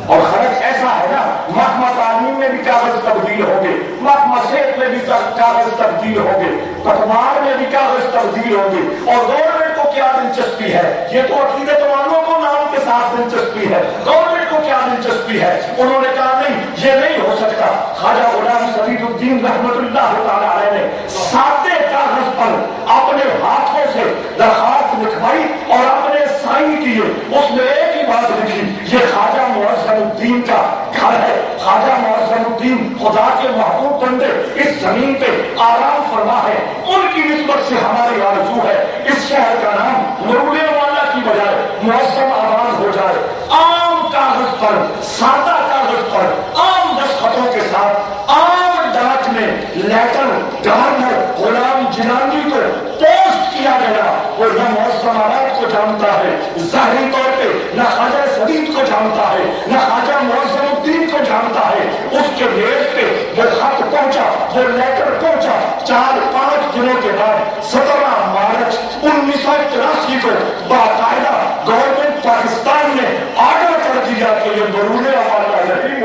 اور خرچ ایسا ہے نا، محکمہ تعلیم میں بھی کاغذ تبدیل ہو گئے، محکمہ صحت میں بھی کاغذ تبدیل ہو گئے، پٹوار میں بھی کاغذ تبدیل ہو گئے، اور گورنمنٹ کو کیا دلچسپی ہے، یہ تو عقیدت والوں کو نام کے ساتھ دلچسپی ہے، گورنمنٹ کو کیا دلچسپی ہے؟ انہوں نے کہا نہیں یہ نہیں ہو سکتا۔ خواجہ غلام سعید الدین رحمت اللہ تعالی علیہ نے سادے کاغذ پر اپنے ہاتھوں سے درخواست لکھوائی اور اپنے سائن کیے، اس میں ایک ہی بات لکھی، یہ خواجہ معظم الدین کا گھر ہے، خواجہ معظم الدین خدا کے محبوب بندے اس زمین پہ آرام فرما ہے، ان کی نسبت سے ہماری آرزو ہے اس شہر کا نام مرولیا والا کی بجائے معظم آباد ہو جائے۔ عام کاغذ پر، سادہ کاغذ پر، عام دستخطوں کے ساتھ، عام ڈاک میں لیٹر گورنر غلام جیلانی کو پوسٹ کیا گیا، وہ نہ معظم آباد کو جانتا ہے ظاہری طور پہ، نہ خواجہ سعید کو جانتا ہے، نہ خواجہ معظم الدین کو جانتا ہے، اس کے میز پہ وہ خط پہنچا، وہ لیٹر پہنچا 4-5 دنوں کے بعد 17 مارچ 1983 کو باقاعدہ گورنمنٹ پاکستان نے آرڈر کر دیا کہ یہ ضرور ہمارا نہیں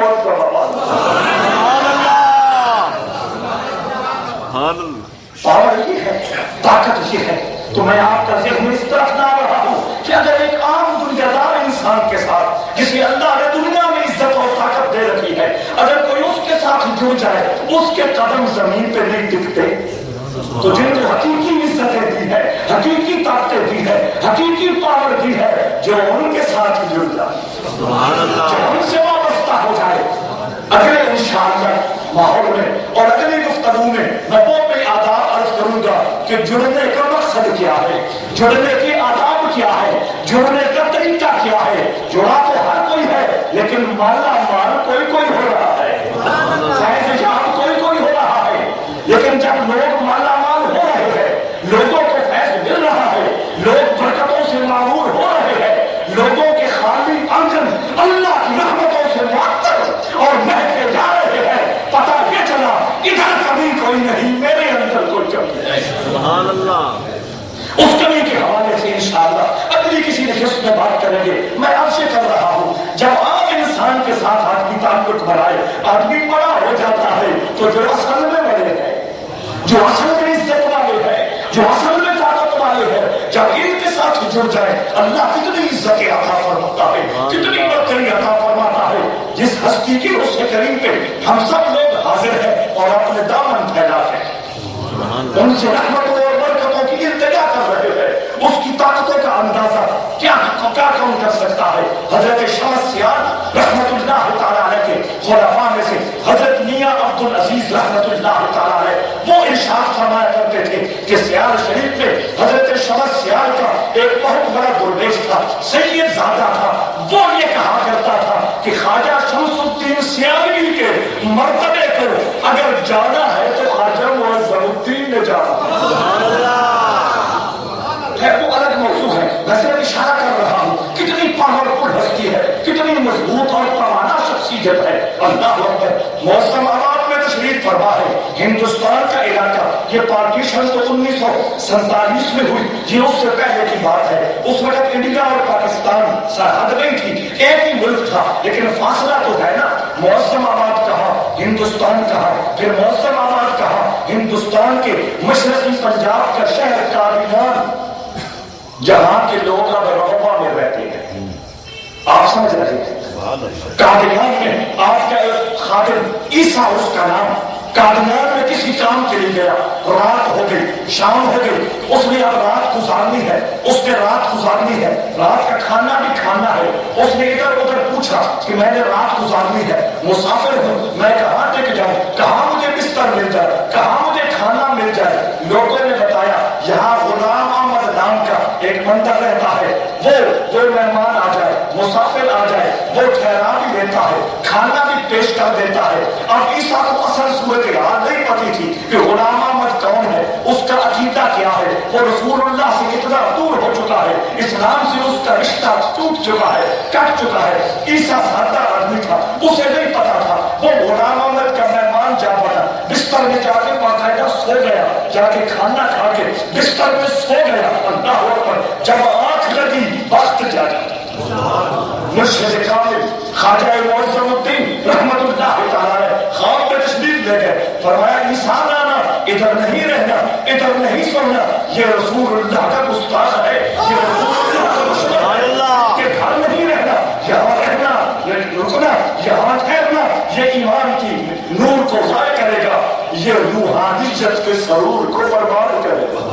پاور یہ ہے، طاقت یہ ہے۔ تو میں آپ کا ذہن اس طرف لا رہا ہوں کہ اگر ایک عام دنیا دار انسان کے ساتھ جسے اللہ نے دنیا میں عزت اور طاقت دے رکھی ہے، اگر کوئی اس کے ساتھ جڑ جائے، اس کے قدم زمین پہ نہیں ٹکتے، تو جن کو حقیقی عزتیں دی ہے، حقیقی طاقتیں دی ہے، حقیقی پاور دی ہے، جو ان کے ساتھ جڑ جائے، جو ان سے وابستہ ہو جائے، اگلے انشاءاللہ ماحول میں اور اگلی گفتگو میں میں وہ بھی آداب عرض کروں گا کہ جڑنے کا مقصد کیا ہے، جڑنے کے آداب کیا ہے، جڑنے کا طریقہ کیا ہے۔ جڑا تو ہر کوئی ہے، لیکن مالا مال کوئی کوئی ہو رہا ہے، فیض یاب کوئی کوئی ہو رہا ہے، لیکن جب لوگ مالا مال ہو رہے ہیں، لوگوں کو فیض مل رہا ہے، لوگ برکتوں سے معمور ہو رہے ہیں، لوگوں کے خالی آنگن اللہ کی رحمتوں سے معطر اور مہکے جا رہے ہیں، پتہ یہ چلا ادھر کبھی کوئی نہیں، میرے اندر کوئی کمی ہے۔ سبحان اللہ۔ اس کمی کے حوالے سے انشاءاللہ اگلی کسی نشست میں بات کریں گے۔ میں آپ سے کر رہا ہوں، جب عام انسان کے ساتھ آدمی تعلق بنائے، آدمی بڑا ہو جاتا ہے، تو جو اصل میں بڑے ہیں، جو اصل میں عزت والے ہیں، جو اصل میں طاقت والے ہیں، جب ان کے ساتھ جڑ جائے، اللہ کتنی عزت عطا فرماتا ہے، کتنی برکت عطا فرماتا ہے۔ جس ہستی کی اس کے کریم پہ ہم سب لوگ حاضر ہیں اور اپنے دامن پھیلاتے ہیں، ان سے رحمتوں اور برکتوں کی التجا کر رہے ہیں، اس کی طاقتوں کا اندازہ کیا کون کر سکتا ہے۔ حضرت شمس سیاد رحمت اللہ تعالیٰ علیہ کے خلفاء میں سے حضرت میاں عبد العزیز رحمت اللہ تعالیٰ علیہ وہ ارشاد فرمایا کرتے تھے کہ سیال شریف میں حضرت شمس سیال کا ایک بہت بڑا درویش تھا، سید زادہ تھا، وہ یہ کہا کرتا تھا کہ خواجہ شمس الدین سیالوی کے مرتبے کو اگر جانا ہے تو خواجہ معظم الدین نے جانا ہے، وہ الگ موضوع ہے، میں صرف اشارہ کر رہا ہوں کتنی پاورفل ہستی ہے، کتنی مضبوط اور پرانا شخصیت ہے۔ اللہ اکبر۔ موسم آباد میں تشریف فرما ہے، ہندوستان کا علاقہ، یہ پارٹیشن تو 1947 میں ہوئی، یہ اس سے پہلے کی بات ہے۔ اس وقت انڈیا اور پاکستان سرحد نہیں تھی، ایک ہی ملک تھا، لیکن فاصلہ تو ہے نا۔ موسم آباد کہا، ہندوستان کہا، پھر موسم آباد کہا، ہندوستان کے مشرقی پنجاب کا شہر قادیان، جہاں کے لوگ اب رقبہ میں رہتے ہیں، آپ سمجھ رہے ہیں۔ قادیان میں آپ کا ایک خادم عیسیٰ اس کا نام، قادیان میں کسی کام کے لیے گیا، رات ہو گئی، شام ہو گئی، اس نے اب رات گزارنی ہے، اس نے رات گزارنی ہے، رات کا کھانا بھی کھانا ہے۔ اس نے ادھر ادھر پوچھا کہ میں نے رات گزارنی ہے، مسافر ہوں، میں کہاں ٹک جاؤں، کہاں مجھے بستر مل جائے، کہاں مجھے کھانا مل جائے۔ لوگوں نے بتایا یہاں غلام احمد نام کا ایک بندہ رہتا ہے، وہ مہمان آ جائے، مسافر آ جائے، وہ ٹھہرا بھی دیتا ہے، کھانا بھی پیش کر دیتا ہے۔ اب عیسیٰ کو اصل صورتحال نہیں پتی تھی کہ غلام احمد کون ہے، اس کا عقیدہ کیا ہے، وہ رسول اللہ سے کتنا دور ہو چکا ہے، اسلام سے اس کا رشتہ ٹوٹ چکا ہے، کٹ چکا ہے۔ عیسیٰ سادہ آدمی تھا، اسے نہیں پتا تھا، وہ غلام احمد کا مہمان جا پڑا، بستر میں جا کے باقاعدہ سو گیا، جا کے کھانا کھا کے بستر میں سو گیا۔ اللہ اکبر۔ جب آنکھ لگی وقت جاگا، مرشد کامل خواجہ معظم الدین رحمت اللہ تعالی خواب میں تشریف لے گئے، فرمایا انسان آنا، ادھر نہیں رہنا، ادھر نہیں سونا، یہ رسول اللہ کا گستاخ ہے، یہ رسول اللہ کا دشمن ہے، کہ گھر نہیں رہنا، یہاں رہنا، یہ رکنا، یہاں ٹھہرنا، یہ ایمان کی نور کو ضائع کرے گا، یہ روحانیت کے سرور کو برباد کرے گا۔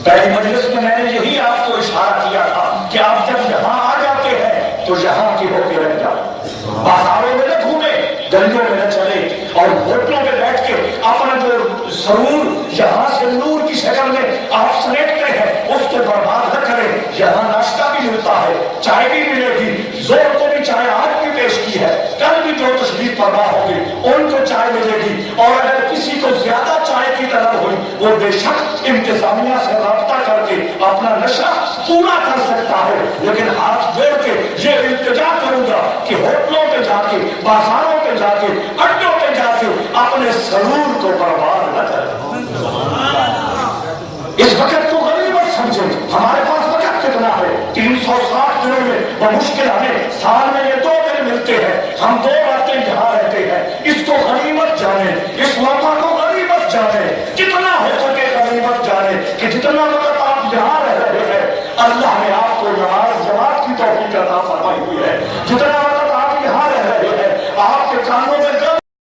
پہلی مجلس میں نے یہی آپ کو اشارہ کیا تھا کہ آپ جب یہاں آ جاتے ہیں تو یہاں کی ہو کے رہ جائیں، بازاروں میں نہ گھومیں، گلیوں میں نہ چلے، اور ہوٹلوں پہ بیٹھ کے اپنا جو سرور یہاں سے نور کی شکل میں آپ سمیٹتے ہیں اس کو برباد نہ کریں۔ یہاں ناشتہ بھی ملتا ہے، چائے بھی ملے گی، زور کو بھی چائے آج بھی پیش کی ہے، کل بھی جو تشریف فرما ہوگی ان کو چائے ملے گی، اور اگر کسی کو زیادہ چائے کی طلب ہوئی وہ بے شک انتظامیہ سے رابطہ کر کے اپنا نشہ پورا کر سکتا ہے، لیکن ہاتھ جوڑ کے یہ التجا کروں گا کہ ہوٹلوں پہ جا کے، بازاروں پہ جا کے، اڈوں پہ جا کے اپنے سرور کو برباد نہ کریں۔ اس وقت کو غنیمت سمجھیں۔ ہمارے پاس وقت کتنا ہے؟ 360 دنوں میں بمشکل ہمیں سال میں یہ 2 دن ملتے ہیں، ہم 2 راتیں یہاں رہتے ہیں۔ اس کو غنیمت جانیں، اس موقع کو غنیمت جانیں، جتنا ہو سکے غنیمت جانیں کہ جتنا وقت آپ یہاں رہ رہے ہیں اللہ نے آپ کو نماز جماعت کی توفیق عطا فرمائی ہوئی ہے۔ جتنا وقت آپ یہاں رہ رہے ہیں آپ کے کانوں میں